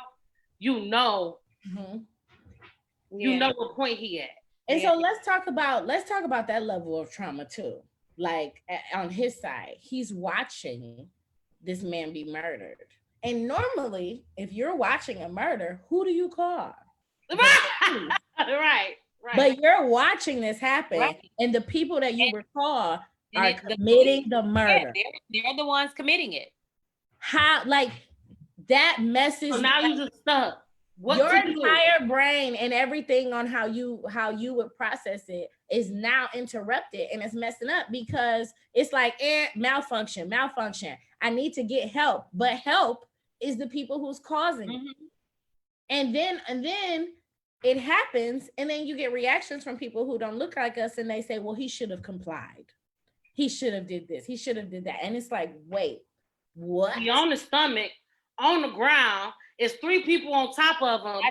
you know what point he at. And so let's talk about that level of trauma too. Like on his side, he's watching this man be murdered. And normally, if you're watching a murder, who do you call? Right. But you're watching this happen, and the people that you would call are committing the murder. Yeah, they're the ones committing it. How, like, that message? So now you just stuck. Your entire brain and everything on how you would process it is now interrupted, and it's messing up because it's like malfunction. I need to get help, but help is the people who's causing it. And then it happens, and then you get reactions from people who don't look like us, and they say, well, he should have complied. He should have did this. He should have did that. And it's like, wait, what? He on the stomach, on the ground. It's 3 people on top of him.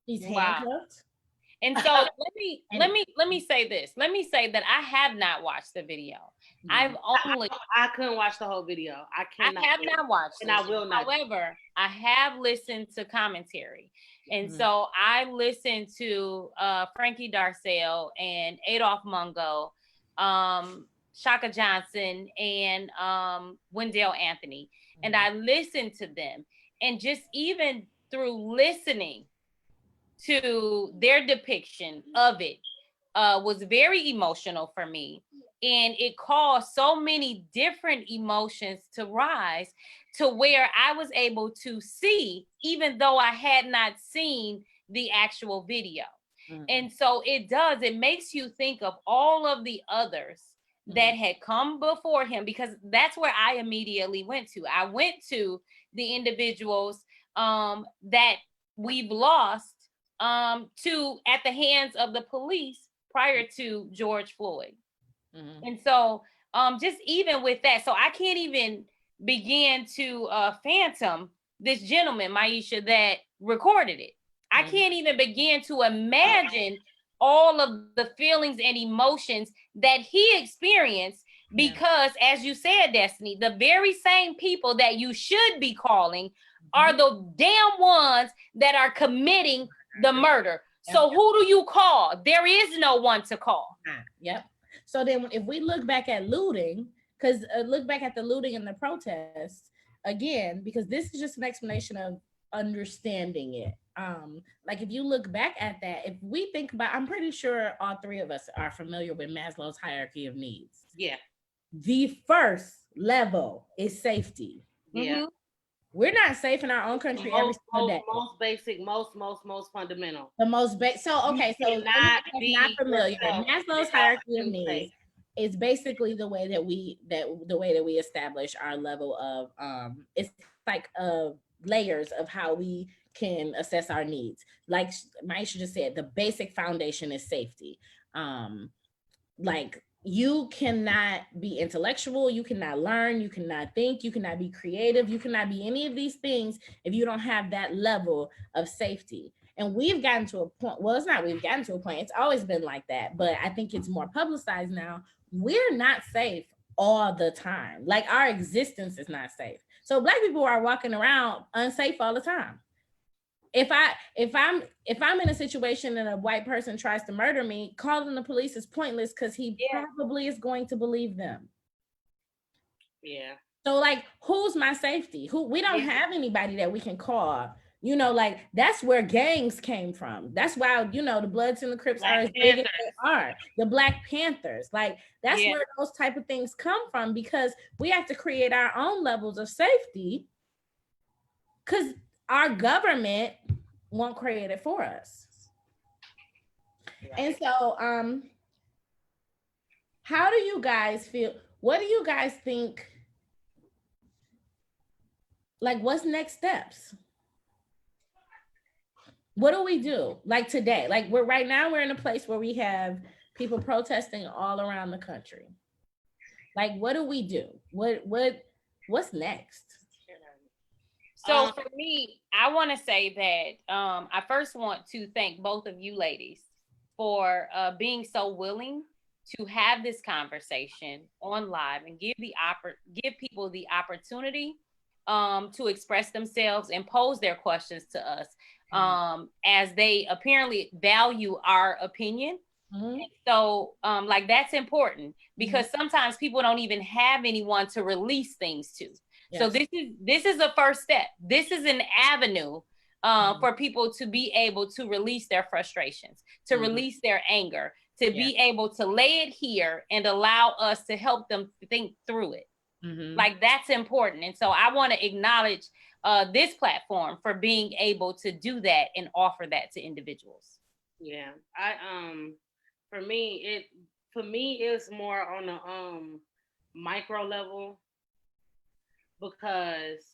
He's handcuffed. And so let me say this. Let me say that I have not watched the video. I couldn't watch the whole video. I have not watched it, and I will not. However, I have listened to commentary. And so I listened to Frankie Darcell and Adolph Mungo, Shaka Johnson, and Wendell Anthony. And I listened to them. And just even through listening to their depiction of it was very emotional for me. And it caused so many different emotions to rise to where I was able to see, even though I had not seen the actual video. And so it makes you think of all of the others that had come before him, because that's where I immediately went to. I went to the individuals that we've lost to at the hands of the police prior to George Floyd. And so just even with that, so I can't even begin to phantom this gentleman, Maisha, that recorded it. I can't even begin to imagine all of the feelings and emotions that he experienced, because as you said, Destiny, the very same people that you should be calling are the damn ones that are committing the murder. So who do you call? There is no one to call. Yep. So then if we look back at looting, because look back at the looting and the protests again, because this is just an explanation of understanding it. Like if you look back at that, if we think about, I'm pretty sure all three of us are familiar with Maslow's hierarchy of needs. Yeah. The first level is safety. Yeah. We're not safe in our own country every single day. Most basic, most fundamental. The most basic. So okay, so not familiar. Maslow's hierarchy of needs is basically the way that we establish our level of it's like layers of how we can assess our needs. Like Maisha just said, the basic foundation is safety. Like you cannot be intellectual, you cannot learn, you cannot think, you cannot be creative, you cannot be any of these things if you don't have that level of safety. And we've gotten to a point, well, it's not we've gotten to a point, it's always been like that, but I think it's more publicized now. We're not safe all the time. Like our existence is not safe. So Black people are walking around unsafe all the time. If I'm in a situation and a white person tries to murder me, calling the police is pointless because he probably is going to believe them. Yeah. So like, who's my safety? We don't have anybody that we can call. You know, like that's where gangs came from. That's why, you know, the Bloods and the Crips are as big as they are. The Black Panthers, like that's where those type of things come from, because we have to create our own levels of safety because our government won't create it for us. And so how do you guys feel? What do you guys think? Like, what's next steps? What do we do? Like today, like we're in a place where we have people protesting all around the country. Like, what do we do? What's next? So for me, I want to say that I first want to thank both of you ladies for being so willing to have this conversation on live and give people the opportunity to express themselves and pose their questions to us as they apparently value our opinion. So like that's important because sometimes people don't even have anyone to release things to. Yes. So this is a first step. This is an avenue for people to be able to release their frustrations, to release their anger, to be able to lay it here and allow us to help them think through it. Like that's important. And so I want to acknowledge this platform for being able to do that and offer that to individuals. Yeah, for me it's more on a micro level, because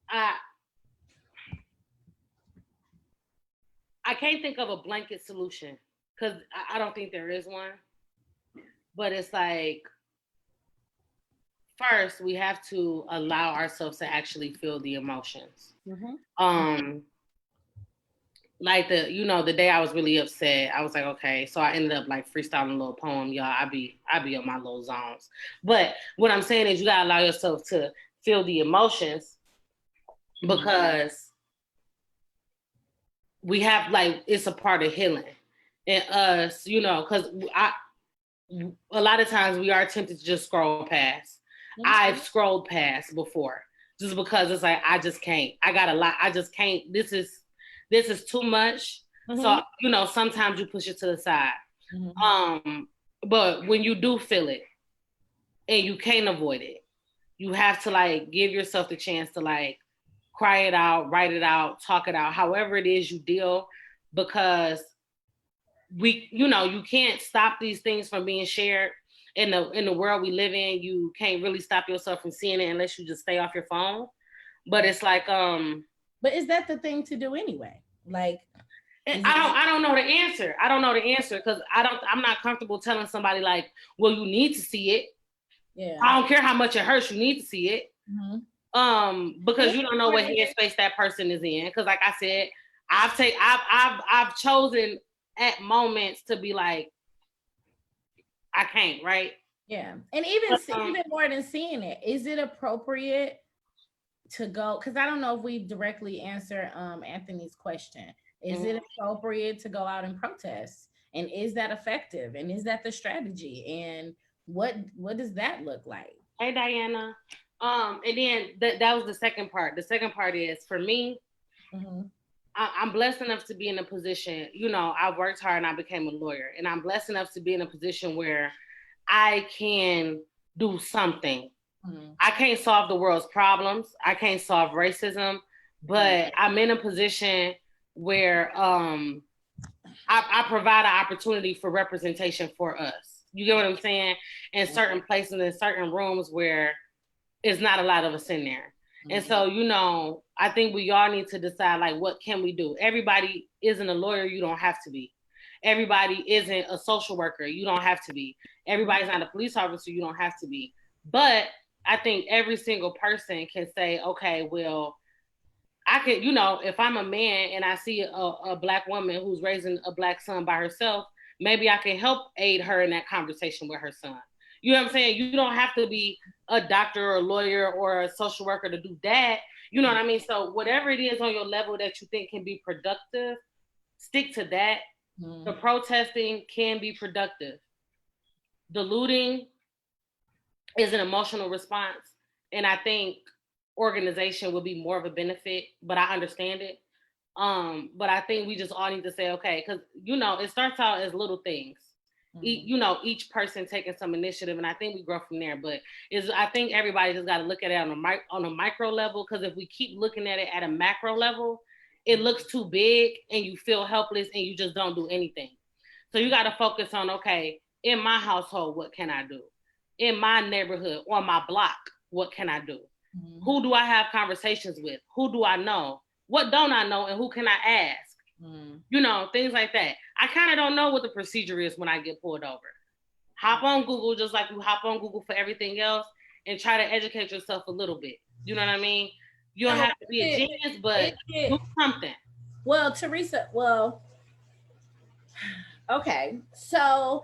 I can't think of a blanket solution because I don't think there is one. But it's like, first we have to allow ourselves to actually feel the emotions. Like the day I was really upset, I was like, okay, so I ended up like freestyling a little poem, y'all. I be on my little zones. But what I'm saying is you gotta allow yourself to feel the emotions, because we have, like, it's a part of healing. And us, because a lot of times we are tempted to just scroll past. I've scrolled past before just because it's like, I just can't. I got a lot. I just can't. This is too much. So, sometimes you push it to the side. But when you do feel it and you can't avoid it, you have to like give yourself the chance to like cry it out, write it out, talk it out, however it is you deal, because you can't stop these things from being shared in the world we live in. You can't really stop yourself from seeing it unless you just stay off your phone. But it's like, but is that the thing to do anyway? Like, I don't know the answer. I don't know the answer because I'm not comfortable telling somebody like, well, you need to see it. Yeah. I don't care how much it hurts, you need to see it. Because you don't know what headspace that person is in. Because like I said, I've chosen at moments to be like, I can't, right? Yeah. And even more than seeing it, is it appropriate to go? Because I don't know if we directly answer Anthony's question. Is it appropriate to go out and protest And is that effective? And is that the strategy? And what does that look like? Hey, Diana. And then that was the second part. The second part is, for me, I'm blessed enough to be in a position, I worked hard and I became a lawyer. And I'm blessed enough to be in a position where I can do something. I can't solve the world's problems. I can't solve racism, but I'm in a position where I provide an opportunity for representation for us. You get what I'm saying? In certain places, in certain rooms where it's not a lot of us in there. And so, I think we all need to decide, like, what can we do? Everybody isn't a lawyer. You don't have to be. Everybody isn't a social worker. You don't have to be. Everybody's not a police officer. You don't have to be. But I think every single person can say, okay, well, I could, if I'm a man and I see a Black woman who's raising a Black son by herself, maybe I can help aid her in that conversation with her son. You know what I'm saying? You don't have to be a doctor or a lawyer or a social worker to do that. You know what I mean? So whatever it is on your level that you think can be productive, stick to that. The protesting can be productive. The looting is an emotional response. And I think organization would be more of a benefit, but I understand it. But I think we just all need to say, okay, because, it starts out as little things. Each person taking some initiative, and I think we grow from there. But I think everybody just got to look at it on a micro level, because if we keep looking at it at a macro level, it looks too big and you feel helpless and you just don't do anything. So you got to focus on, okay, in my household, what can I do? In my neighborhood, on my block, what can I do? Who do I have conversations with? Who do I know? What don't I know? And who can I ask? Things like that. I kind of don't know what the procedure is when I get pulled over. Hop on Google, just like you hop on Google for everything else, and try to educate yourself a little bit. You know what I mean? You don't have to be a genius, but do something. Well, Teresa, okay. So,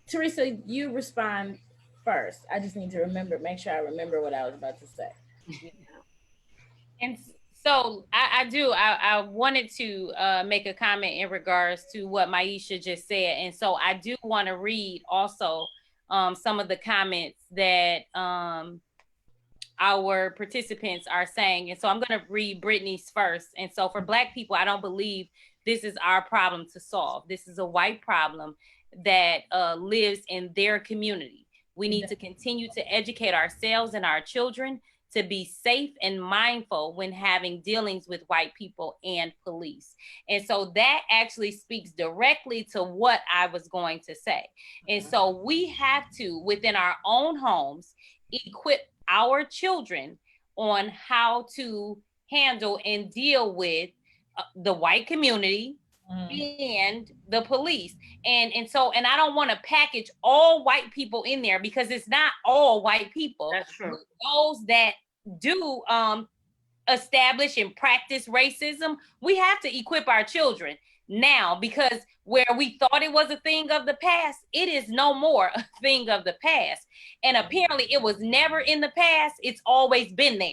Teresa, you respond first. I just need to make sure I remember what I was about to say. And so I wanted to make a comment in regards to what Maisha just said. And so I do want to read also some of the comments that our participants are saying. And so I'm going to read Brittany's first. And so for Black people, I don't believe this is our problem to solve. This is a white problem that lives in their community. We need to continue to educate ourselves and our children to be safe and mindful when having dealings with white people and police. And so that actually speaks directly to what I was going to say. And so we have to, within our own homes, equip our children on how to handle and deal with the white community and the police. And I don't want to package all white people in there, because it's not all white people. That's true. Those that do establish and practice racism, we have to equip our children now, because where we thought it was a thing of the past, it is no more a thing of the past. And apparently it was never in the past. It's always been there.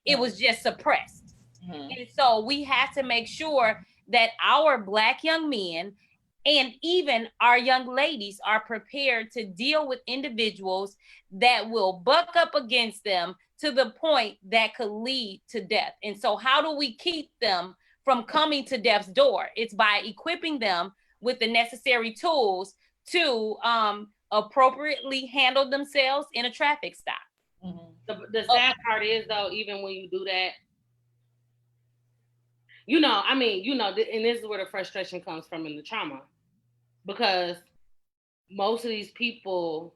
It was just suppressed. And so we have to make sure that our Black young men and even our young ladies are prepared to deal with individuals that will buck up against them to the point that could lead to death. And so how do we keep them from coming to death's door? It's by equipping them with the necessary tools to appropriately handle themselves in a traffic stop. The sad part is, though, even when you do that, and this is where the frustration comes from in the trauma, because most of these people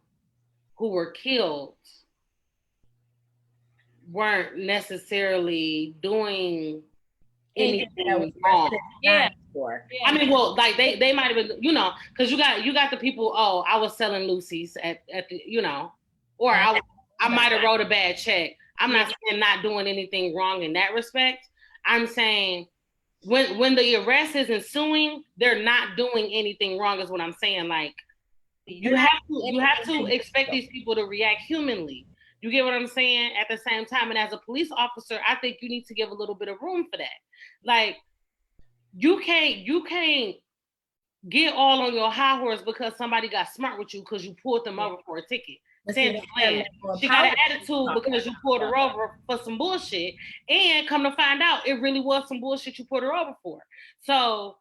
who were killed weren't necessarily doing anything wrong. Yeah. I mean, well, like they might have been, because you got the people. Oh, I was selling Lucy's at the, or I might have wrote a bad check. I'm not saying not doing anything wrong in that respect. I'm saying when the arrest is ensuing, they're not doing anything wrong, is what I'm saying. Like, you have to expect these people to react humanly. You get what I'm saying? At the same time, and as a police officer, I think you need to give a little bit of room for that. Like, you can't get all on your high horse because somebody got smart with you because you pulled them over for a ticket. She got an attitude because you pulled her over for some bullshit, and come to find out it really was some bullshit you put her over for. So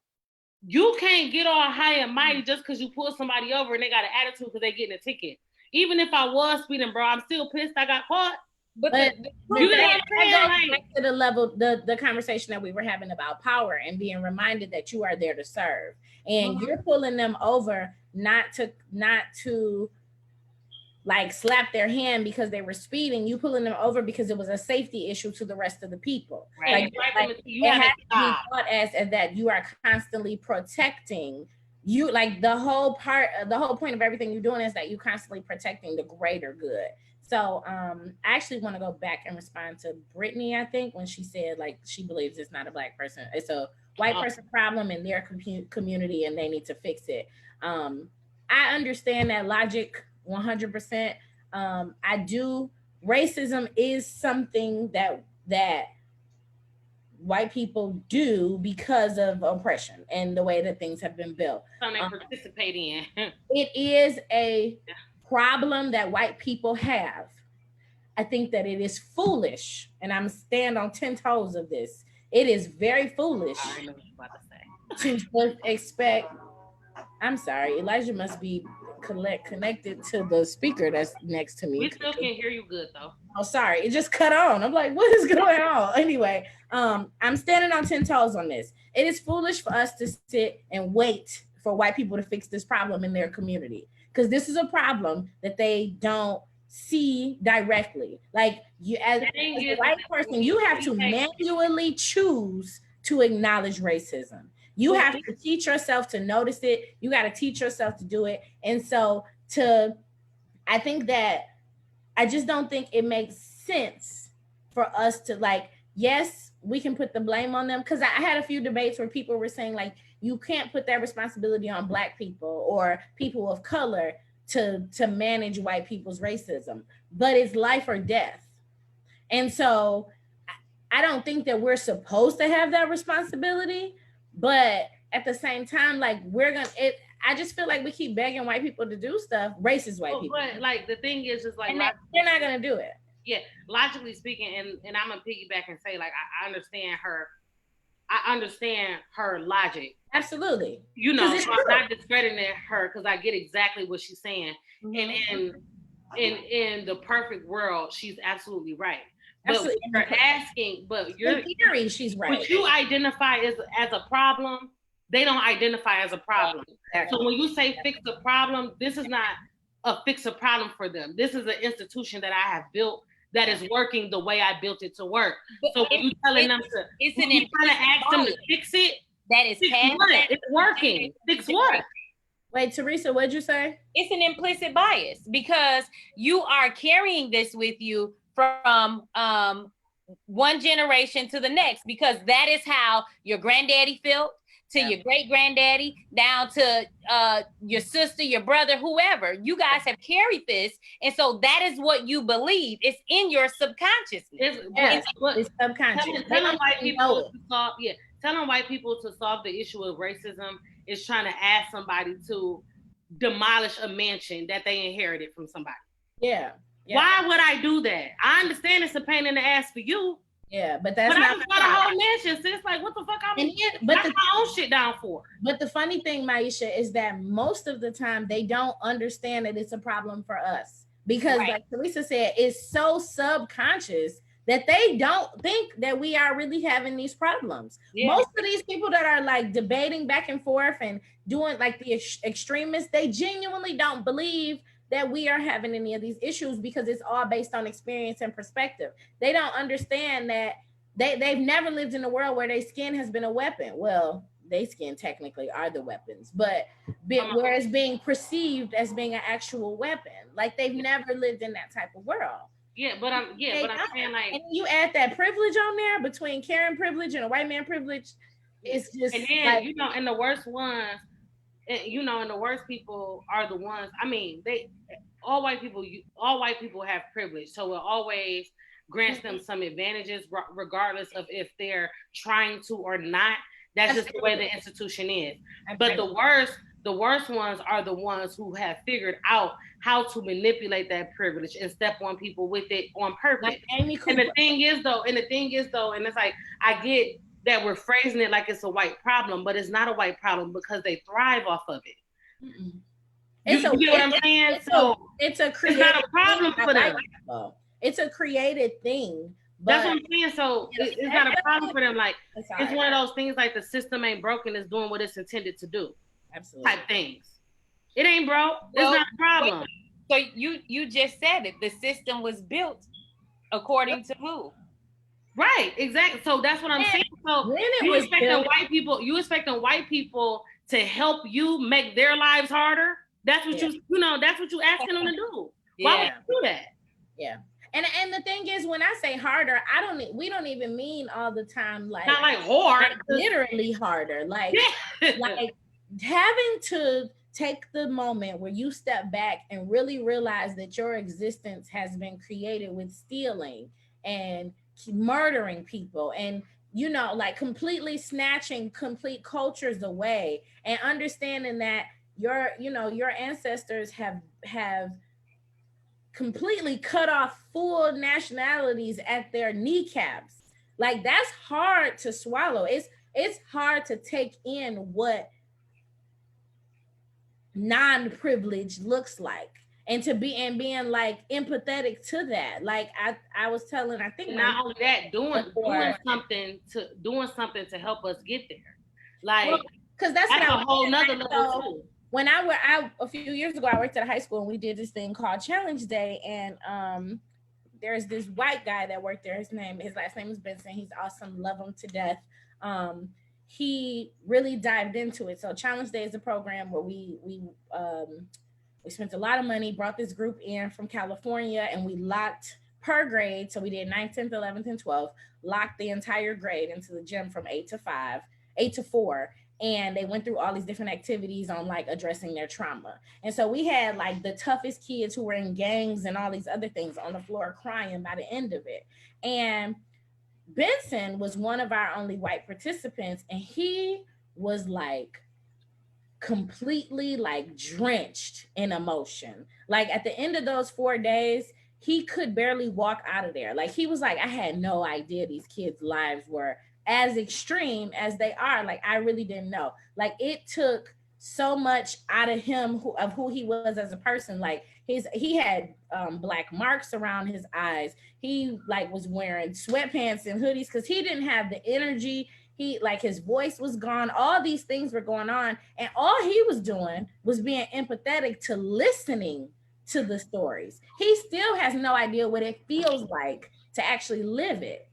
you can't get all high and mighty just because you pulled somebody over and they got an attitude because they getting a ticket. Even if I was speeding, bro, I'm still pissed I got caught. But you know what I'm saying? Back to the level, the conversation that we were having about power and being reminded that you are there to serve, and you're pulling them over not to like slap their hand because they were speeding. You pulling them over because it was a safety issue to the rest of the people. Right. Like you have to be thought as that you are constantly protecting. You like the whole point of everything you're doing is that you're constantly protecting the greater good. So I actually want to go back and respond to Brittany, I think, when she said like she believes it's not a Black person, it's a white person problem in their community and they need to fix it. I understand that logic 100%. I do. Racism is something that white people do because of oppression and the way that things have been built. Something they participate in. It is a problem that white people have. I think that it is foolish, and I'm stand on 10 toes of this. It is very foolish to expect. I'm sorry, Elijah must be connected to the speaker that's next to me. We still can't hear you good though. Oh, sorry, it just cut on. I'm like, what is going on? Anyway, I'm standing on 10 toes on this. It is foolish for us to sit and wait for white people to fix this problem in their community, because this is a problem that they don't see directly. Like you, as a white person, you have to manually choose to acknowledge racism. You have to teach yourself to notice it. You got to teach yourself to do it. And so I think that I just don't think it makes sense for us to like, yes, we can put the blame on them. Because I had a few debates where people were saying like, you can't put that responsibility on Black people or people of color to manage white people's racism, but it's life or death. And so I don't think that we're supposed to have that responsibility, but at the same time, like I just feel like we keep begging white people to do stuff, racist white people. But like the thing is just like they're not gonna do it. Yeah, logically speaking, and I'm gonna piggyback and say like I understand her logic. Absolutely. You know, so I'm not discrediting her because I get exactly what she's saying. Mm-hmm. And in the perfect world, she's absolutely right. But absolutely. You're asking, but you're in theory, she's right. What you identify as a problem, they don't identify as a problem. Exactly. So when you say fix the problem, this is not a fix a problem for them. This is an institution that I have built that is working the way I built it to work. So when you're telling them to, you're trying to ask them to fix it, that is it's working. Fix what? Wait, Teresa, what'd you say? It's an implicit bias because you are carrying this with you from one generation to the next, because that is how your granddaddy felt, to your great granddaddy, down to your sister, your brother, whoever. You guys have carried this, and so that is what you believe. It's in your subconsciousness. It's subconscious. Telling white people to solve the issue of racism is trying to ask somebody to demolish a mansion that they inherited from somebody. Yeah. Why would I do that? I understand it's a pain in the ass for you. Yeah, but that's not. I just got a whole mansion, sis. Like, what the fuck? I'm my own shit down for. But the funny thing, Maisha, is that most of the time they don't understand that it's a problem for us, because, like Teresa said, it's so subconscious that they don't think that we are really having these problems. Yeah. Most of these people that are like debating back and forth and doing like the extremists, they genuinely don't believe that we are having any of these issues, because it's all based on experience and perspective. They don't understand that they've never lived in a world where their skin has been a weapon. Well, their skin technically are the weapons, but whereas being perceived as being an actual weapon, like they've never lived in that type of world. Yeah, but I'm saying like, and you add that privilege on there between Karen privilege and a white man privilege, it's just, and then like, and the worst ones. And the worst people are the ones. I mean, all white people have privilege, so it always grants them some advantages, regardless of if they're trying to or not. That's just the way the institution is. But the worst ones are the ones who have figured out how to manipulate that privilege and step on people with it on purpose. Like Amy Cooper. And the thing is though, and it's like, I get that we're phrasing it like it's a white problem, but it's not a white problem because they thrive off of it. Mm-mm. You get what I'm saying? It's not a problem for them. It's a created thing. That's what I'm saying. So it's not a problem for them. Like, it's one of those things like the system ain't broken, it's doing what it's intended to do. Absolutely. Type things. It ain't broke. It's not a problem. So you just said it. The system was built according to who? Right, exactly. So that's what I'm saying. So you expecting white people to help you make their lives harder? That's what that's what you asking them to do. Why would you do that? Yeah. And the thing is, when I say harder, we don't even mean all the time like not like hard, literally harder. Like like having to take the moment where you step back and really realize that your existence has been created with stealing and murdering people and like completely snatching complete cultures away, and understanding that your ancestors have completely cut off full nationalities at their kneecaps. Like, that's hard to swallow. It's hard to take in what non-privilege looks like, and being like empathetic to that. Like I was telling, I think not only that, doing something to help us get there. Like, because that's a whole nother level too. When a few years ago, I worked at a high school and we did this thing called Challenge Day. And there's this white guy that worked there. His last name is Benson. He's awesome. Love him to death. He really dived into it. So Challenge Day is a program where we spent a lot of money, brought this group in from California, and we locked per grade. So we did 9th, 10th, 11th, and 12th, locked the entire grade into the gym from 8 to 4. And they went through all these different activities on like addressing their trauma. And so we had like the toughest kids who were in gangs and all these other things on the floor crying by the end of it. And Benson was one of our only white participants, and he was like completely like drenched in emotion. Like at the end of those 4 days, he could barely walk out of there. Like he was like, I had no idea these kids' lives were as extreme as they are. Like, I really didn't know. Like, it took so much out of him of who he was as a person. Like he had black marks around his eyes. He like was wearing sweatpants and hoodies because he didn't have the energy. He like his voice was gone. All these things were going on, and all he was doing was being empathetic to listening to the stories. He still has no idea what it feels like to actually live it.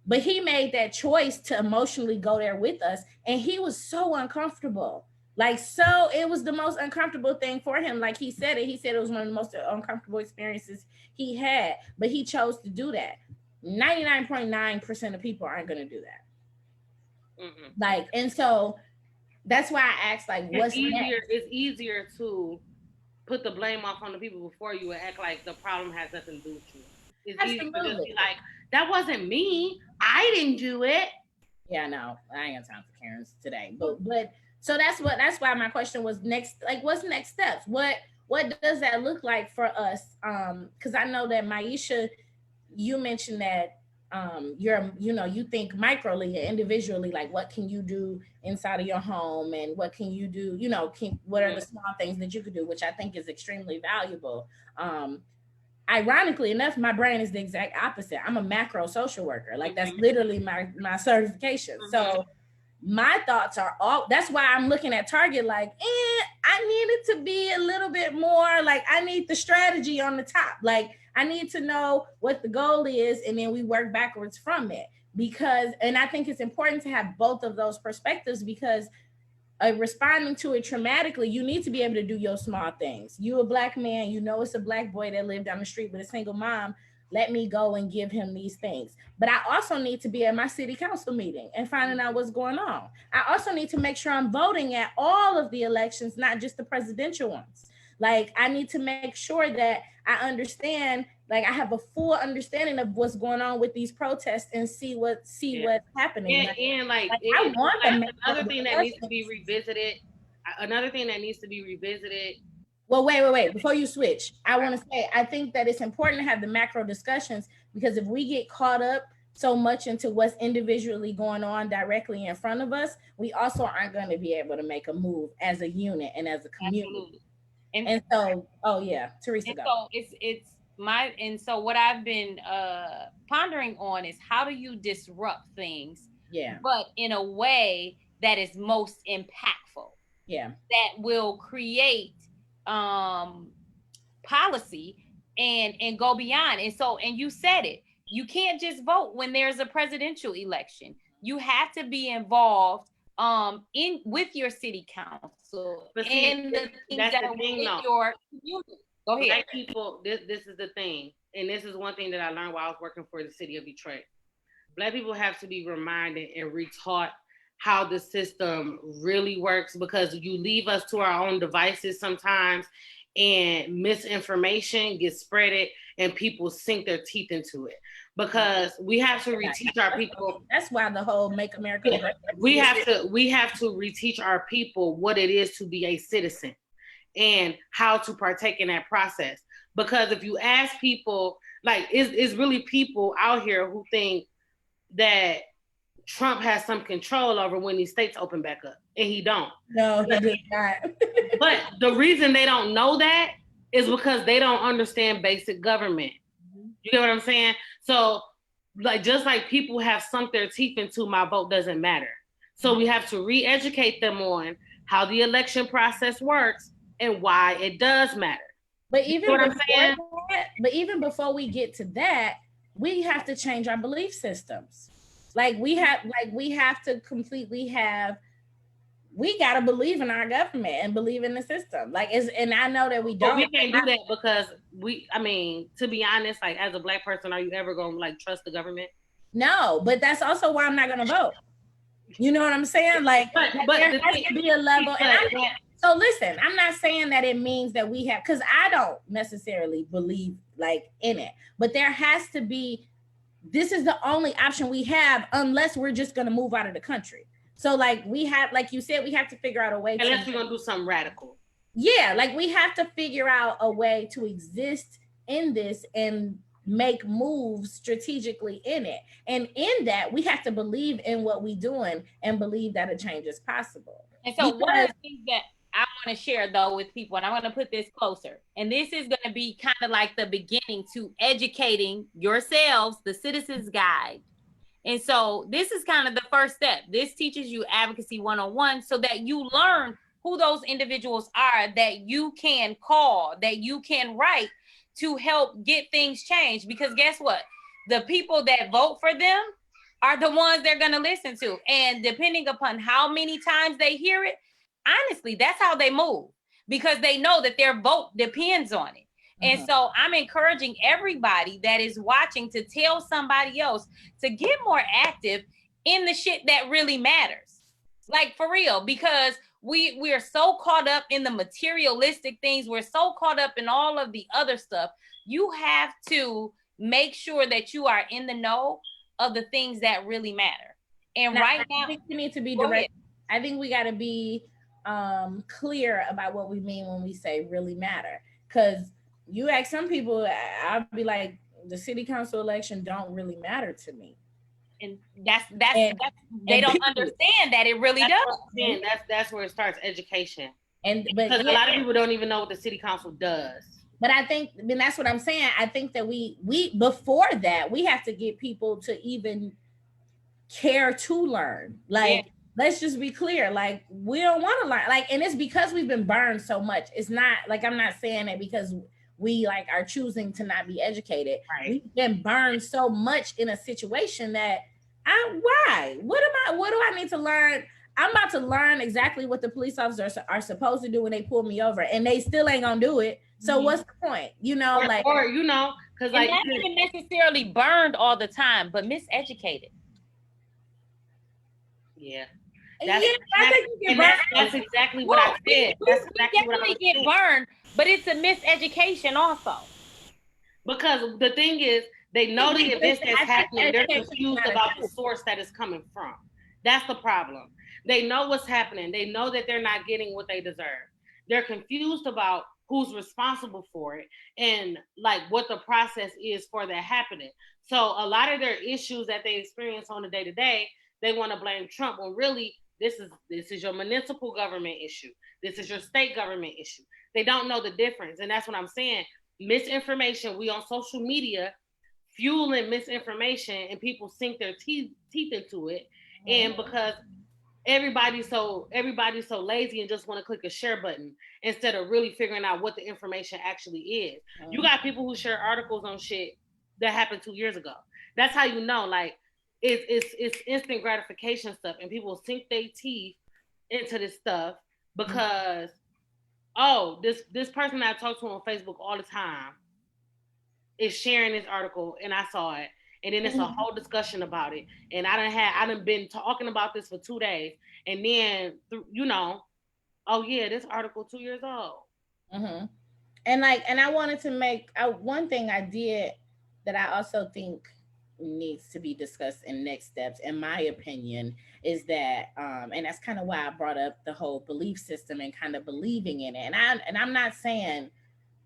But he made that choice to emotionally go there with us. And he was so uncomfortable. Like, so it was the most uncomfortable thing for him. Like he said it was one of the most uncomfortable experiences he had, but he chose to do that. 99.9% of people aren't going to do that. Mm-hmm. Like, and so that's why I asked, like, what's next? It's easier to put the blame off on the people before you and act like the problem has nothing to do with you. It's easy to just be like, that wasn't me. I didn't do it. Yeah, no, I ain't got time for Karens today. But so that's why my question was next. Like, what's next steps? What does that look like for us? Because I know that Maisha, you mentioned that you think microly, individually, like what can you do inside of your home, and what can you do? What are the small things that you could do, which I think is extremely valuable. Ironically enough, my brain is the exact opposite. I'm a macro social worker. Like, that's literally my certification. Mm-hmm. So my thoughts are that's why I'm looking at Target like, I need it to be a little bit more, like, I need the strategy on the top. Like, I need to know what the goal is, and then we work backwards from it. And I think it's important to have both of those perspectives, because responding to it traumatically, you need to be able to do your small things. You a black man, it's a black boy that lived down the street with a single mom. Let me go and give him these things. But I also need to be at my city council meeting and finding out what's going on. I also need to make sure I'm voting at all of the elections, not just the presidential ones. Like, I need to make sure that I understand Like I have a full understanding of what's going on with these protests and see what's happening. I want another thing that needs to be revisited. Another thing that needs to be revisited. Well, wait. Before you switch, I want to say, I think that it's important to have the macro discussions, because if we get caught up so much into what's individually going on directly in front of us, we also aren't going to be able to make a move as a unit and as a community. And so, Teresa, go. So what I've been pondering on is, how do you disrupt things? Yeah. But in a way that is most impactful. Yeah. That will create policy and go beyond. And you said it. You can't just vote when there's a presidential election. You have to be involved in with your city council and the things that are within your community. Go ahead. Black people, this is the thing, and this is one thing that I learned while I was working for the city of Detroit. Black people have to be reminded and retaught how the system really works, because you leave us to our own devices sometimes, and misinformation gets spreaded and people sink their teeth into it, because we have to reteach our people. That's why the whole Make America Great. We have to reteach our people what it is to be a citizen and how to partake in that process. Because if you ask people, like, it's really people out here who think that Trump has some control over when these states open back up, and he don't. No, he does not. But the reason they don't know that is because they don't understand basic government. You get what I'm saying? So, like, just like people have sunk their teeth into my vote doesn't matter. So we have to re-educate them on how the election process works and why it does matter. But even before we get to that, we have to change our belief systems. We gotta believe in our government and believe in the system. And I know that we don't. But we can't do that because to be honest, like, as a Black person, are you ever gonna trust the government? No, but that's also why I'm not gonna vote. You know what I'm saying? But there has to be a level. So listen, I'm not saying that it means that we have, because I don't necessarily believe in it, but there has to be. This is the only option we have, unless we're just going to move out of the country. So we have, like you said, we have to figure out a way. Unless we're going to do something radical. Yeah, we have to figure out a way to exist in this and make moves strategically in it. And in that, we have to believe in what we're doing and believe that a change is possible. And so one of the things that I want to share, though, with people, and I'm going to put this closer, and this is going to be kind of like the beginning to educating yourselves, the Citizens Guide. And so this is kind of the first step. This teaches you Advocacy 101 so that you learn who those individuals are that you can call, that you can write to help get things changed. Because guess what? The people that vote for them are the ones they're going to listen to. And depending upon how many times they hear it, honestly, that's how they move, because they know that their vote depends on it. And so I'm encouraging everybody that is watching to tell somebody else to get more active in the shit that really matters. For real, because we are so caught up in the materialistic things. We're so caught up in all of the other stuff. You have to make sure that you are in the know of the things that really matter. And now, right now, I think we need to be direct. I think we got to be clear about what we mean when we say really matter. Because you ask some people, I'll be like, the city council election don't really matter to me. And that's they don't understand that it really does. That's where it starts, education. Because a lot of people don't even know what the city council does. But I think, and that's what I'm saying. I think that we before that, we have to get people to even care to learn. Let's just be clear. We don't want to learn. And it's because we've been burned so much. It's not I'm not saying that because we are choosing to not be educated. Right. We've been burned so much in a situation that why? What do I need to learn? I'm about to learn exactly what the police officers are supposed to do when they pull me over, and they still ain't gonna do it. So what's the point? Because not even necessarily burned all the time, but miseducated. Yeah. That's exactly what I said. We definitely get burned, but it's a miseducation also. Because the thing is, they know the events that's happening. They're confused about the source that it's coming from. That's the problem. They know what's happening. They know that they're not getting what they deserve. They're confused about who's responsible for it and like what the process is for that happening. So a lot of their issues that they experience on a day to day, they want to blame Trump when really this is your municipal government issue. This is your state government issue. They don't know the difference, and that's what I'm saying. Misinformation. We on social media fueling misinformation, and people sink their teeth into it, and because everybody's so lazy and just want to click a share button instead of really figuring out what the information actually is. You got people who share articles on shit that happened 2 years ago. That's how you know, like, it's instant gratification stuff, and people sink their teeth into this stuff because this person I talk to on Facebook all the time is sharing this article, and I saw it. And then it's a whole discussion about it. And I done been talking about this for 2 days. And then, oh yeah, this article 2 years old. Mm-hmm. And I wanted to make one thing I did that I also think needs to be discussed in next steps, in my opinion, is that, and that's kind of why I brought up the whole belief system and kind of believing in it. And I'm not saying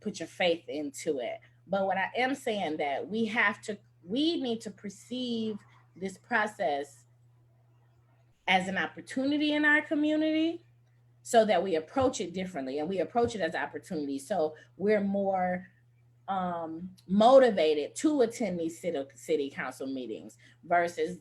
put your faith into it, but what I am saying that we need to perceive this process as an opportunity in our community so that we approach it differently, and we approach it as opportunity. So we're more motivated to attend these city council meetings versus,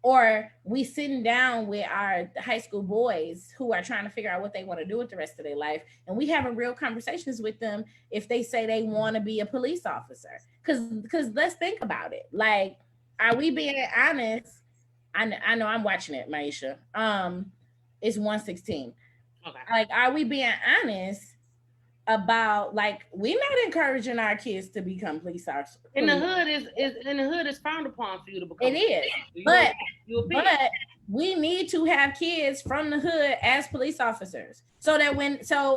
or we sitting down with our high school boys who are trying to figure out what they want to do with the rest of their life, and we having real conversations with them if they say they want to be a police officer. Because let's think about it. Like, are we being honest? I know I'm watching it, Maisha. It's 1:16. Okay. Like, are we being honest about, like, we're not encouraging our kids to become police officers? In the hood is frowned upon for you to become. It is, but we need to have kids from the hood as police officers, so that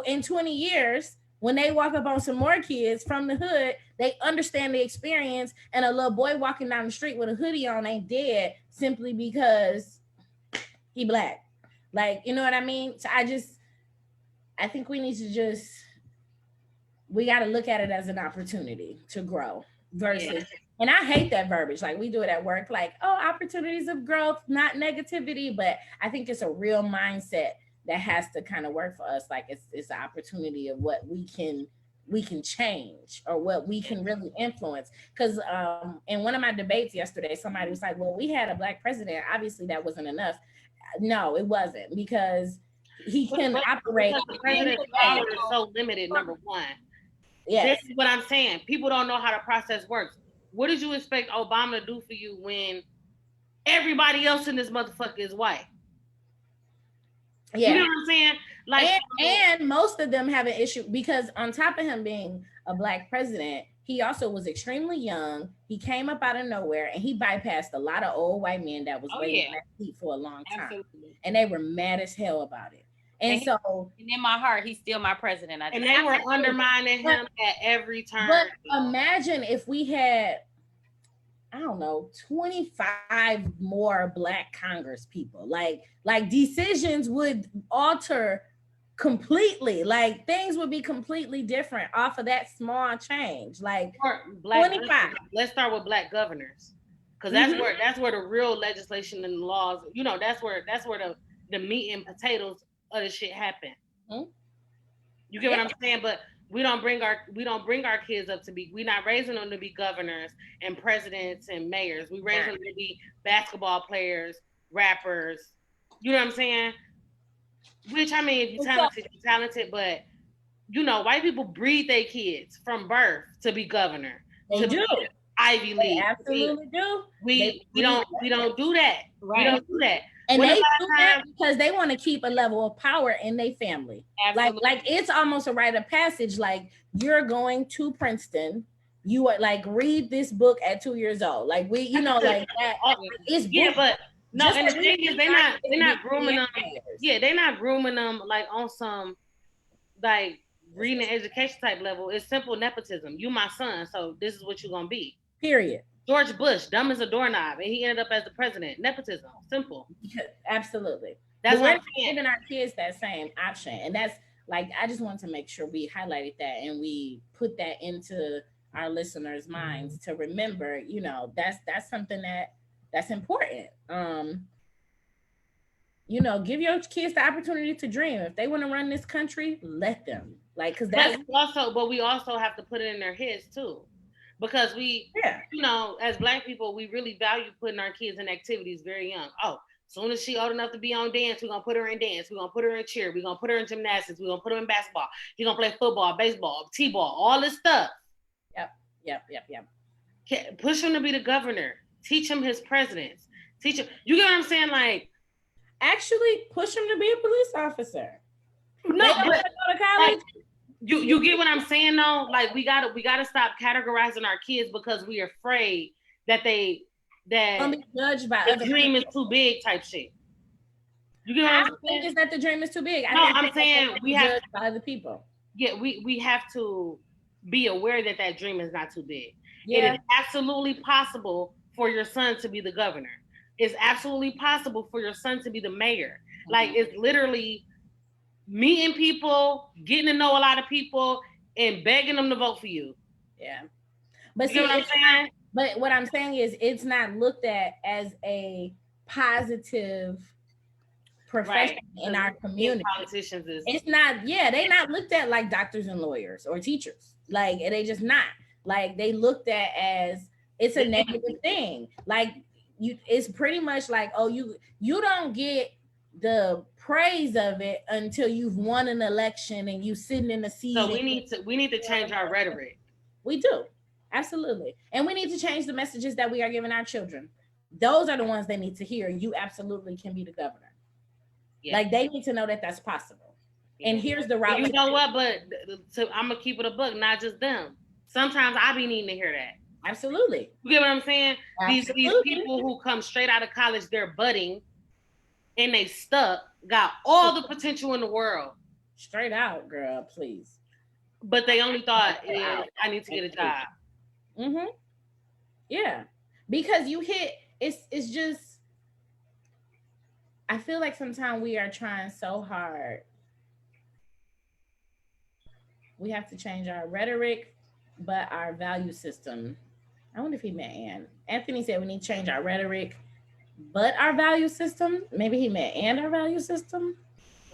in 20 years, when they walk up on some more kids from the hood, they understand the experience, and a little boy walking down the street with a hoodie on ain't dead simply because he Black. Like, you know what I mean? So I think we need to we got to look at it as an opportunity to grow versus, and I hate that verbiage. Like, we do it at work, like, opportunities of growth, not negativity. But I think it's a real mindset that has to kind of work for us. Like, it's an opportunity of what we can change or what we can really influence. Because in one of my debates yesterday, somebody was like, well, we had a Black president. Obviously that wasn't enough. No, it wasn't, because he can operate. The president's power is so limited, number one. Yes. This is what I'm saying. People don't know how the process works. What did you expect Obama to do for you when everybody else in this motherfucker is white? Yeah. You know what I'm saying? Like, and most of them have an issue because on top of him being a Black president, he also was extremely young. He came up out of nowhere, and he bypassed a lot of old white men that was waiting in that seat for a long time. Absolutely. And they were mad as hell about it. And in my heart, he's still my president. And they were undermining him at every turn. But imagine if we had, I don't know, 25 more Black Congress people. Like decisions would alter completely. Like, things would be completely different off of that small change. Like, 25. Let's start with Black governors, because that's where the real legislation and the laws. That's where the meat and potatoes of the shit happen. Mm-hmm. You get what I'm saying? But we don't bring our kids up to be. We're not raising them to be governors and presidents and mayors. We raise them to be basketball players, rappers. You know what I'm saying? Which, I mean, if you're talented, you're talented. But white people breed their kids from birth to be governor. They do. Ivy League. They absolutely do. We don't do that. Right. We don't do that. And they do that because they want to keep a level of power in their family. Absolutely. Like it's almost a rite of passage. Like, you're going to Princeton. You are like, read this book at 2 years old. Like, like that. It's but no. And the thing is, they're not grooming them. Yeah, they're not grooming them like on some like reading and education type level, it's simple nepotism. You my son, so this is what you're gonna be. Period. George Bush, dumb as a doorknob, and he ended up as the president. Nepotism, simple. Absolutely. That's what we're giving our kids that same option, and that's like I just want to make sure we highlighted that and we put that into our listeners' minds to remember. You know, that's something that's important. You know, give your kids the opportunity to dream. If they want to run this country, let them. Like, because that's but we also have to put it in their heads too, because we, you know, as Black people, we really value putting our kids in activities very young. Oh, as soon as she old enough to be on dance, we're gonna put her in dance. We're gonna put her in cheer. We're gonna put her in gymnastics. We're gonna put her in basketball. You're gonna play football, baseball, t-ball, all this stuff. Yep. Push him to be the governor. Teach him his presidents. Teach him. You get what I'm saying? Like, actually push him to be a police officer. No, but go to college. Like, you get what I'm saying though? Like we gotta stop categorizing our kids because we're afraid that be judged by the dream is too big type shit. You get what I'm saying? I think it's that the dream is too big. I'm saying we have judged by other people. Yeah, we have to be aware that dream is not too big. Yeah. It is absolutely possible for your son to be the governor. It's absolutely possible for your son to be the mayor. Mm-hmm. Like, it's literally meeting people, getting to know a lot of people, and begging them to vote for you. Yeah. But you know what I'm saying? But what I'm saying is it's not looked at as a positive profession in our community. Politicians it's not, they're not looked at like doctors and lawyers or teachers. Like, they just not. Like, they looked at as it's a negative thing. Like, it's pretty much like, oh, you don't get the praise of it until you've won an election and you sitting in the seat. So we need to change our rhetoric. We do. Absolutely. And we need to change the messages that we are giving our children. Those are the ones they need to hear. You absolutely can be the governor. Yeah. Like, they need to know that that's possible. Yeah. And here's the route. You know what? But I'm going to keep it a book, not just them. Sometimes I be needing to hear that. Absolutely. You get what I'm saying? These people who come straight out of college, they're budding and they stuck, got all the potential in the world. Straight out, girl, please. But they only thought, I need to get a job. Mm-hmm. Yeah. Because you hit, it's just, I feel like sometimes we are trying so hard. We have to change our rhetoric, but our value system. I wonder if he meant Ann. Anthony said we need to change our rhetoric, but our value system. Maybe he meant and our value system.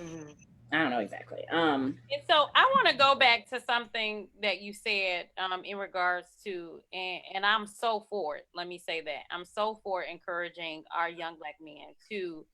Mm-hmm. I don't know exactly. And so I want to go back to something that you said in regards to, and I'm so for it. Let me say that. I'm so for encouraging our young Black men to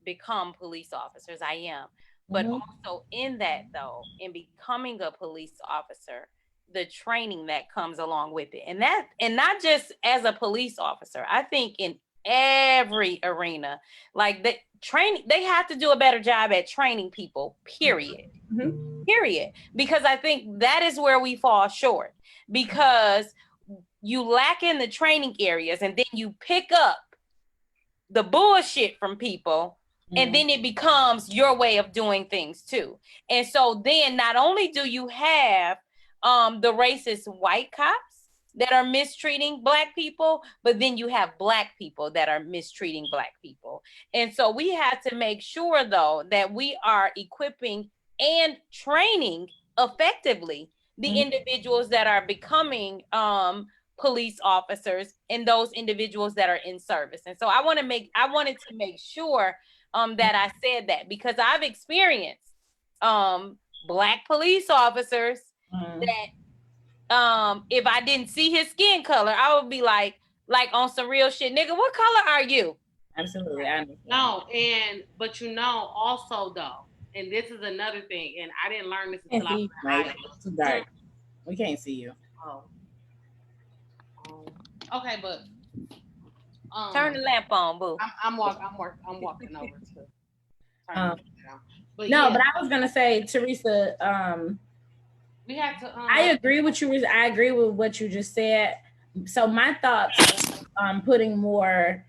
become police officers. I am. But also in that, though, in becoming a police officer, the training that comes along with it. And not just as a police officer. I think in every arena, like the training, they have to do a better job at training people, period. Mm-hmm. Period. Because I think that is where we fall short, because you lack in the training areas and then you pick up the bullshit from people. And then it becomes your way of doing things too. And so then not only do you have the racist white cops that are mistreating Black people, but then you have Black people that are mistreating Black people. And so we have to make sure, though, that we are equipping and training effectively the individuals that are becoming police officers and those individuals that are in service. And so I wanted to make sure that I said that, because I've experienced Black police officers that if I didn't see his skin color, I would be like on some real shit, nigga, what color are you? Absolutely. I understand. No, but also though, and this is another thing, and I didn't learn this until I was in high school. It's too dark. We can't see you. Oh. Okay, but turn the lamp on, boo. I'm walking over to. But I was gonna say, Teresa. We had to. I agree with you. I agree with what you just said. So my thoughts on putting more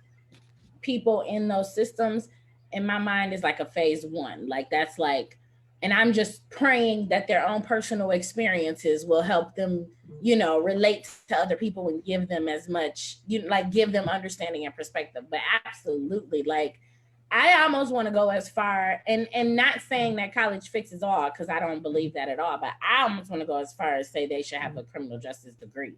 people in those systems, in my mind, is like a phase one. Like, that's like, And I'm just praying that their own personal experiences will help them, relate to other people and give them as much, give them understanding and perspective. But absolutely, like, I almost want to go as far, and not saying that college fixes all, because I don't believe that at all, but I almost want to go as far as say they should have a criminal justice degree,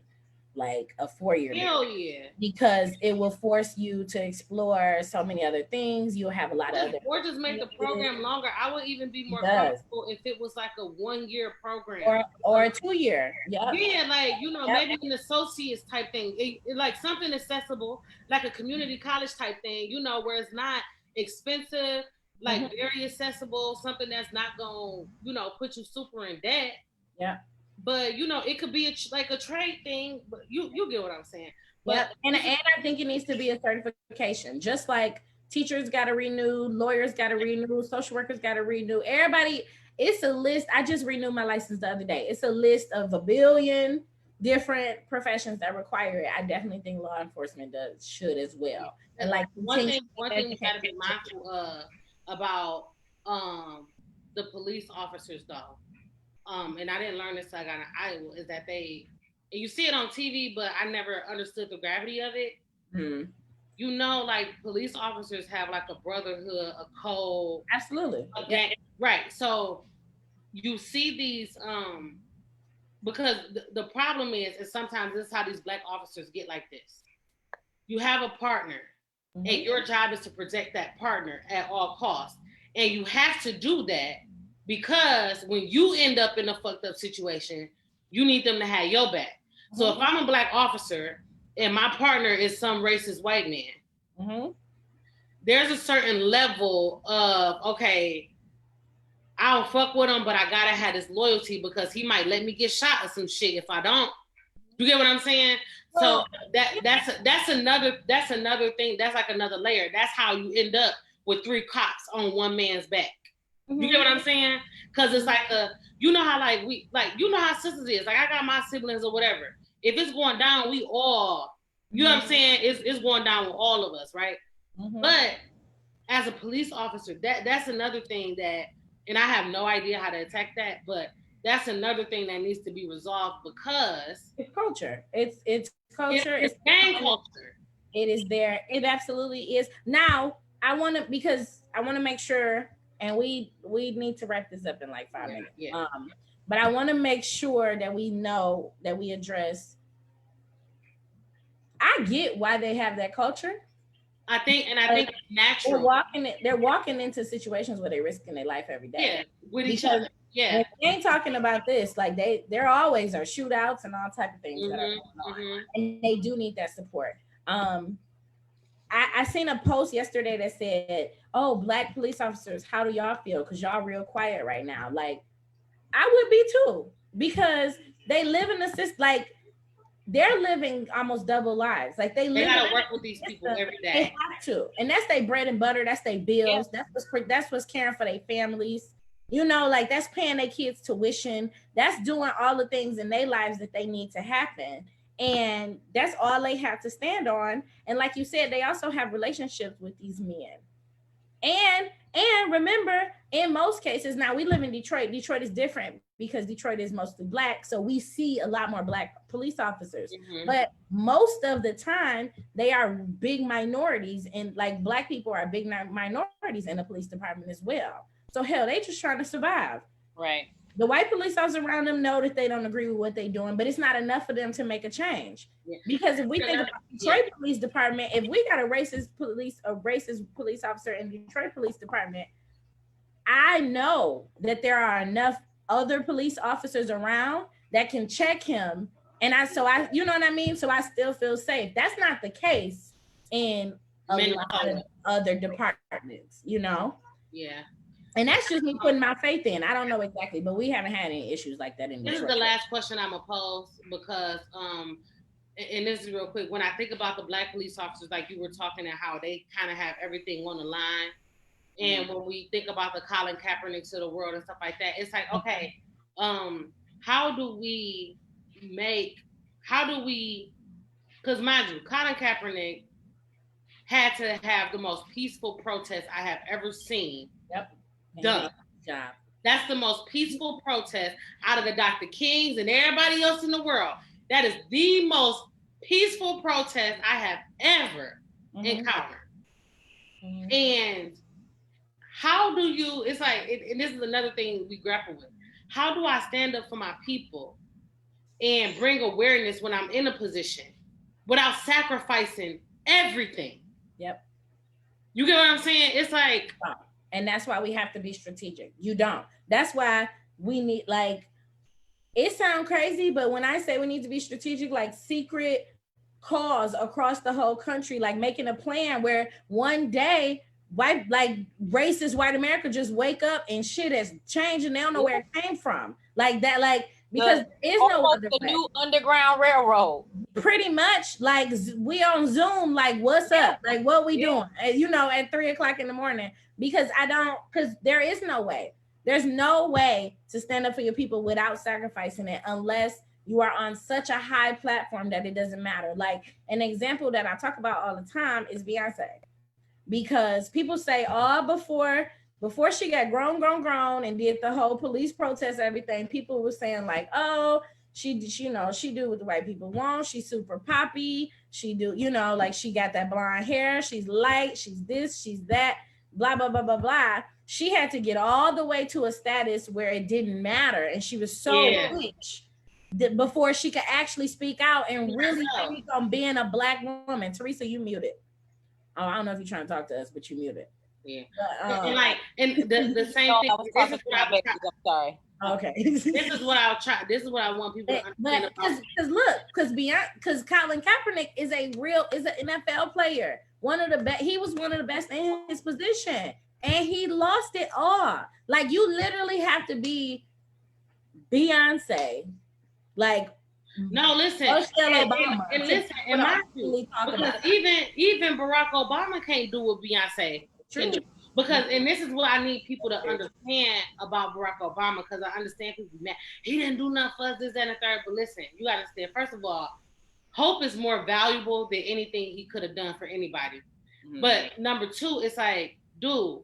like a 4-year degree. Yeah. Because it will force you to explore so many other things. You'll have a lot of other, or just make the program longer. I would even be more comfortable if it was like a 1-year program or a 2-year. Yeah, like maybe an associate's type thing, it like something accessible, like a community college type thing, where it's not expensive, like very accessible, something that's not gonna put you super in debt. Yeah. But it could be like a trade thing, but you get what I'm saying. But and I think it needs to be a certification, just like teachers got to renew, lawyers got to renew, social workers got to renew. Everybody, it's a list. I just renewed my license the other day. It's a list of 1 billion different professions that require it. I definitely think law enforcement should as well. And like one thing we got to be mindful about the police officers though. And I didn't learn this till I got in Iowa, is that you see it on TV, but I never understood the gravity of it. Like police officers have like a brotherhood, a code. Absolutely. Right. So you see these, because the problem is sometimes this is how these Black officers get like this. You have a partner, and your job is to protect that partner at all costs. And you have to do that because when you end up in a fucked up situation, you need them to have your back. So if I'm a Black officer and my partner is some racist white man, there's a certain level of, okay, I don't fuck with him, but I gotta have this loyalty because he might let me get shot or some shit if I don't. You get what I'm saying? So that's another thing. That's like another layer. That's how you end up with 3 cops on one man's back. You get what I'm saying? Because it's like how how sisters is. Like I got my siblings or whatever. If it's going down, we all, you know what I'm saying? It's going down with all of us, right? But as a police officer, that's another thing that, and I have no idea how to attack that, but that's another thing that needs to be resolved because it's culture. It's culture. It's gang culture. It is there. It absolutely is. Now I want to make sure, and we need to wrap this up in like 5 minutes. Yeah. But I want to make sure that we know that we address. I get why they have that culture. I think it's natural. They're walking into situations where they're risking their life every day. Yeah, with each other. Yeah, they ain't talking about this. Like there always are shootouts and all type of things that are going on, and they do need that support. I seen a post yesterday that said, "Oh, Black police officers, how do y'all feel? Because y'all real quiet right now." Like, I would be too, because they live in a system like. They're living almost double lives. Like they gotta work with these people every day. They have to, and that's their bread and butter. That's their bills. Yeah. That's what's caring for their families. Like that's paying their kids tuition. That's doing all the things in their lives that they need to happen, and that's all they have to stand on. And like you said, they also have relationships with these men. And remember, in most cases, now we live in Detroit. Detroit is different because Detroit is mostly Black. So we see a lot more Black police officers. But most of the time, they are big minorities. And like Black people are big minorities in the police department as well. So hell, they just trying to survive. Right. The white police officers around them know that they don't agree with what they're doing, but it's not enough for them to make a change. Yeah. Because if we think about Detroit Police Department, if we got a racist police officer in the Detroit Police Department, I know that there are enough other police officers around that can check him. And I you know what I mean? So I still feel safe. That's not the case in a lot of other departments, Yeah. And that's just me putting my faith in. I don't know exactly, but we haven't had any issues like that in Detroit. This is the last question I'm gonna pose because, and this is real quick. When I think about the Black police officers, like you were talking, and how they kind of have everything on the line, and when we think about the Colin Kaepernicks of the world and stuff like that, it's like, okay, how do we? Because mind you, Colin Kaepernick had to have the most peaceful protest I have ever seen. Yep. Done. Job. That's the most peaceful protest out of the Dr. Kings and everybody else in the world. That is the most peaceful protest I have ever encountered. And how do you, it's like, and this is another thing we grapple with. How do I stand up for my people and bring awareness when I'm in a position without sacrificing everything? Yep. You get what I'm saying? It's like, and that's why we have to be strategic. You don't. That's why we need, like, it sounds crazy, but when I say we need to be strategic, like secret cause across the whole country, like making a plan where one day white, like racist white America just wake up and shit has changed and they don't know where it came from. Like that, like, because there is no other the new Underground Railroad. Pretty much, like we on Zoom, like what's up, like what we doing, you know, at 3:00 in the morning, because there is no way. There's no way to stand up for your people without sacrificing it, unless you are on such a high platform that it doesn't matter. Like an example that I talk about all the time is Beyonce, because people say, oh, before she got grown and did the whole police protest, everything, people were saying like, oh, she do what the white people want. She's super poppy. She do, you know, like she got that blonde hair. She's light. She's this, she's that, blah, blah, blah, blah, blah. She had to get all the way to a status where it didn't matter. And she was so rich before she could actually speak out and really speak on being a Black woman. Teresa, you muted. Oh, I don't know if you're trying to talk to us, but you muted. Yeah. But, and the same thing. This is what I'm sorry. Okay. This is what I'll try. This is what I want people to understand. Because Colin Kaepernick is an NFL player. He was one of the best in his position, and he lost it all. Like, you literally have to be Beyonce. Like, no, listen. And listen, in my view, because even Barack Obama can't do what Beyonce can do. Because, and this is what I need people to understand about Barack Obama, because I understand people be mad. He didn't do nothing for us, this, that, and the third. But listen, you got to understand, first of all, hope is more valuable than anything he could have done for anybody. Mm-hmm. But number two, it's like, dude,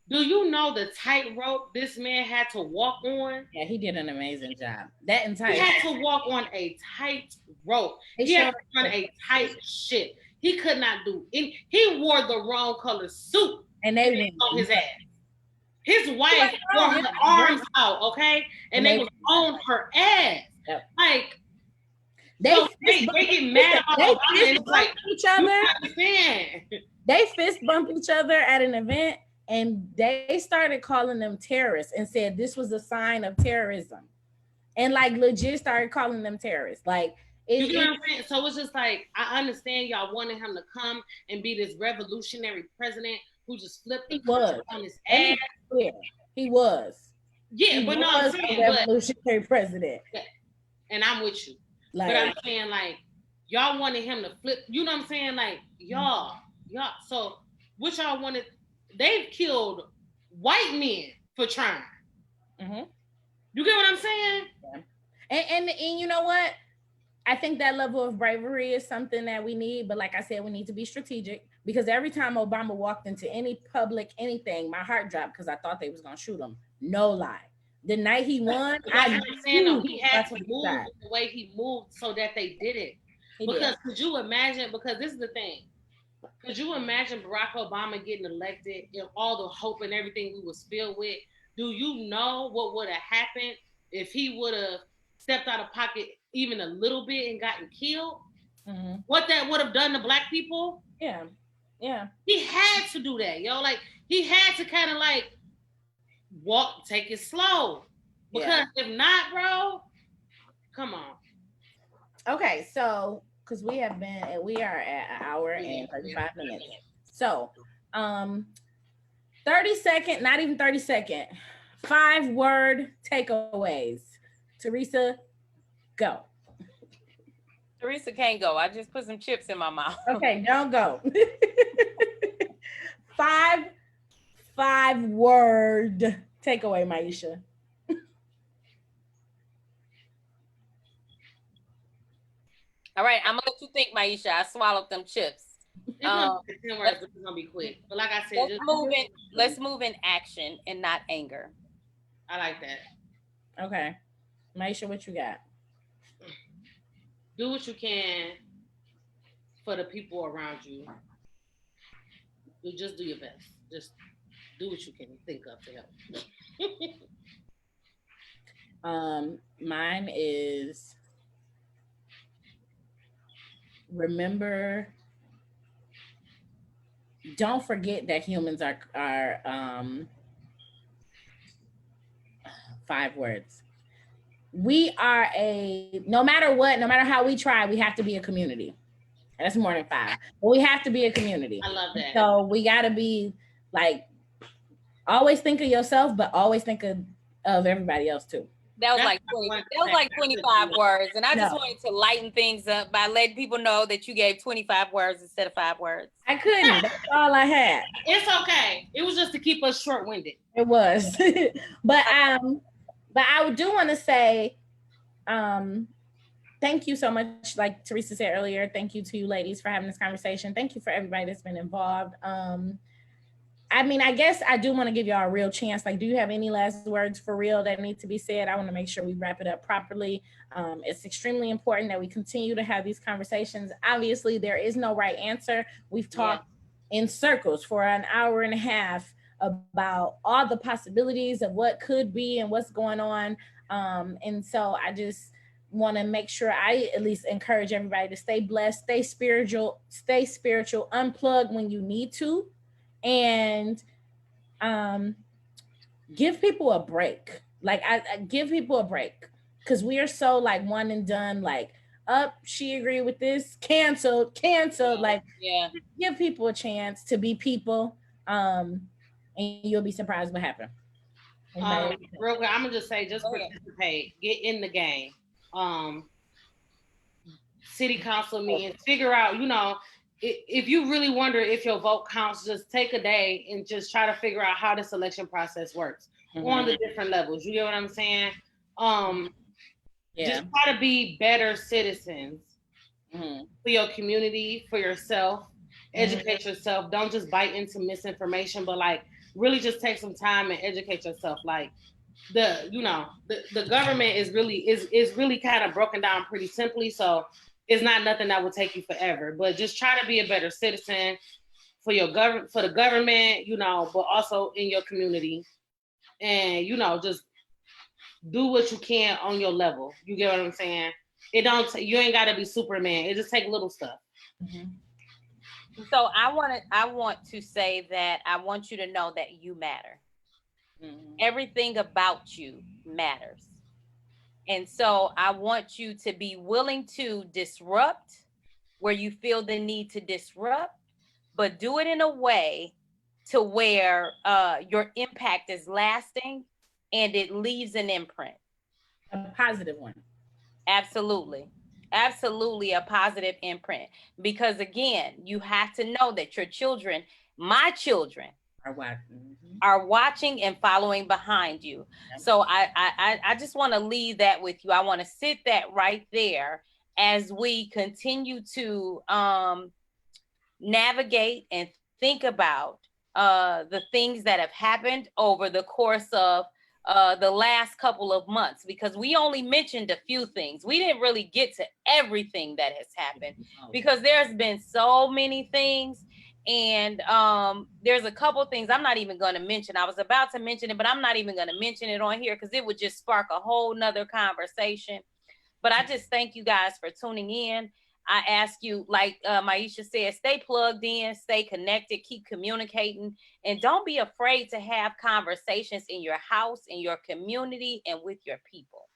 do you know the tightrope this man had to walk on? Yeah, he did an amazing job. He had to walk on a tight rope. He had to run a tight ship. He could not do it. He wore the wrong color suit and they went on his ass. His wife wore her arms out, okay? And they was on her ass. Yep. Like, they get mad about each other. They fist bump each other at an event, and they started calling them terrorists and said this was a sign of terrorism. And like legit started calling them terrorists. Like, you know what I'm saying? So it's just like, I understand y'all wanted him to come and be this revolutionary president who just flipped the country on his ass. He was. Yeah, he but no, I'm saying, revolutionary president. And I'm with you. Like, but I'm saying, like, y'all wanted him to flip. You know what I'm saying? Like, y'all. So what y'all wanted? They've killed white men for trying. Mm-hmm. You get what I'm saying? Yeah. And you know what? I think that level of bravery is something that we need. But like I said, we need to be strategic, because every time Obama walked into any public anything, my heart dropped because I thought they was going to shoot him. No lie. The night he won, he had to move the way he moved so that they did it. Could you imagine? Because this is the thing. Could you imagine Barack Obama getting elected and all the hope and everything we was filled with? Do you know what would have happened if he would have stepped out of pocket even a little bit and gotten killed? Mm-hmm. What that would have done to Black people? Yeah. He had to do that, yo. Like, he had to kind of like take it slow. Because if not, bro, come on. Okay, so because we are at an hour and 35 minutes. So 30-second, not even 30-second, 5-word takeaways. Teresa, go. Teresa can't go. I just put some chips in my mouth. Okay, don't go. 5-word takeaway, Maisha. All right, I'm gonna let you think, Maisha. I swallowed them chips. It's gonna be quick. But like I said, let's move in action and not anger. I like that. Okay. Maisha, what you got? Do what you can for the people around you. You just do your best. Just do what you can think of to help. Mine is remember. Don't forget that humans are 5 words. We are no matter what, no matter how we try, we have to be a community. That's more than 5. But we have to be a community. I love that. So we got to be like, always think of yourself, but always think of everybody else too. That was like 25 words. And I just wanted to lighten things up by letting people know that you gave 25 words instead of 5 words. I couldn't. That's all I had. It's okay. It was just to keep us short-winded. It was. But I do want to say thank you so much. Like Teresa said earlier, thank you to you ladies for having this conversation. Thank you for everybody that's been involved. I mean, I guess I do want to give y'all a real chance. Like, do you have any last words for real that need to be said? I want to make sure we wrap it up properly. It's extremely important that we continue to have these conversations. Obviously, there is no right answer. We've talked in circles for an hour and a half about all the possibilities of what could be and what's going on. And so I just want to make sure I at least encourage everybody to stay blessed, stay spiritual, unplug when you need to. And give people a break. Like I give people a break because we are so like one and done. Like, she agreed with this, canceled. Like, give people a chance to be people, and you'll be surprised what happened. Real quick, I'm gonna just say, just participate, get in the game. City council meetings, figure out, if you really wonder if your vote counts, just take a day and just try to figure out how this election process works on the different levels. You get what I'm saying? Just try to be better citizens for your community, for yourself. Educate yourself. Don't just bite into misinformation, but like really just take some time and educate yourself. Like the government is really kind of broken down pretty simply. So it's not nothing that will take you forever, but just try to be a better citizen for the government, but also in your community, and just do what you can on your level. You get what I'm saying? You ain't got to be Superman. It just take little stuff. So I want to say that I want you to know that you matter. Everything about you matters. And so I want you to be willing to disrupt where you feel the need to disrupt, but do it in a way to where your impact is lasting and it leaves an imprint. A positive one. Absolutely. Absolutely a positive imprint. Because again, you have to know that your children, my children, are watching and following behind you. So I just want to leave that with you. I want to sit that right there as we continue to navigate and think about the things that have happened over the course of the last couple of months, because we only mentioned a few things. We didn't really get to everything that has happened because there's been so many things. And there's a couple things I'm not even going to mention. I was about to mention it, but I'm not even going to mention it on here because it would just spark a whole nother conversation. But I just thank you guys for tuning in. I ask you, like Maisha said, stay plugged in, stay connected, keep communicating, and don't be afraid to have conversations in your house, in your community, and with your people.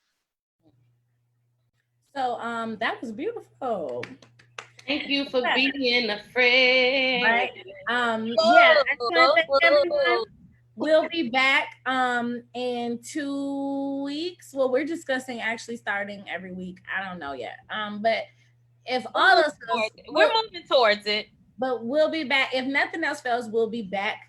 So that was beautiful. Thank you for being a friend. Right. I thank everyone. We'll be back in 2 weeks. Well, we're discussing actually starting every week. I don't know yet. But if all of us, we're moving towards it. But we'll be back. If nothing else fails, we'll be back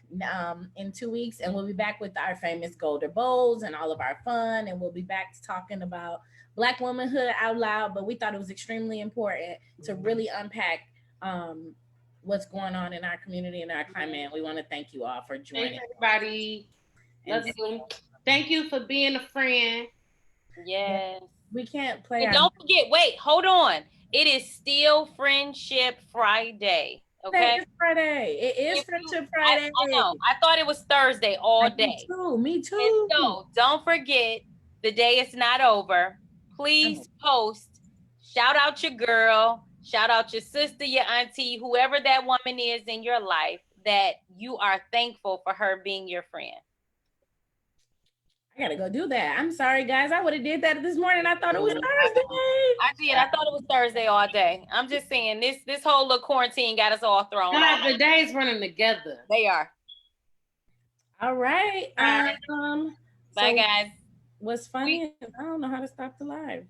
in 2 weeks, and we'll be back with our famous Golden Bowls and all of our fun. And we'll be back talking about Black womanhood out loud. But we thought it was extremely important to really unpack what's going on in our community and our climate. We want to thank you all for joining. Thanks, everybody. Love you. Thank you for being a friend. Yes. We can't play. And don't forget, wait, hold on. It is still Friendship Friday. Okay. It's Friday. It is Friendship Friday. I know. I thought it was Thursday all day. Me too. And so don't forget, the day is not over. Please post. Shout out your girl. Shout out your sister, your auntie, whoever that woman is in your life that you are thankful for her being your friend. I gotta go do that. I'm sorry, guys. I would have did that this morning. I thought it was Thursday. I did. I thought it was Thursday all day. I'm just saying this whole little quarantine got us all thrown off. The days running together. They are. All right. Bye, guys. What's funny? I don't know how to stop the live.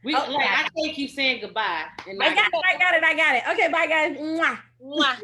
I can't keep saying goodbye. I got it. Okay, bye, guys. Mwah. Mwah.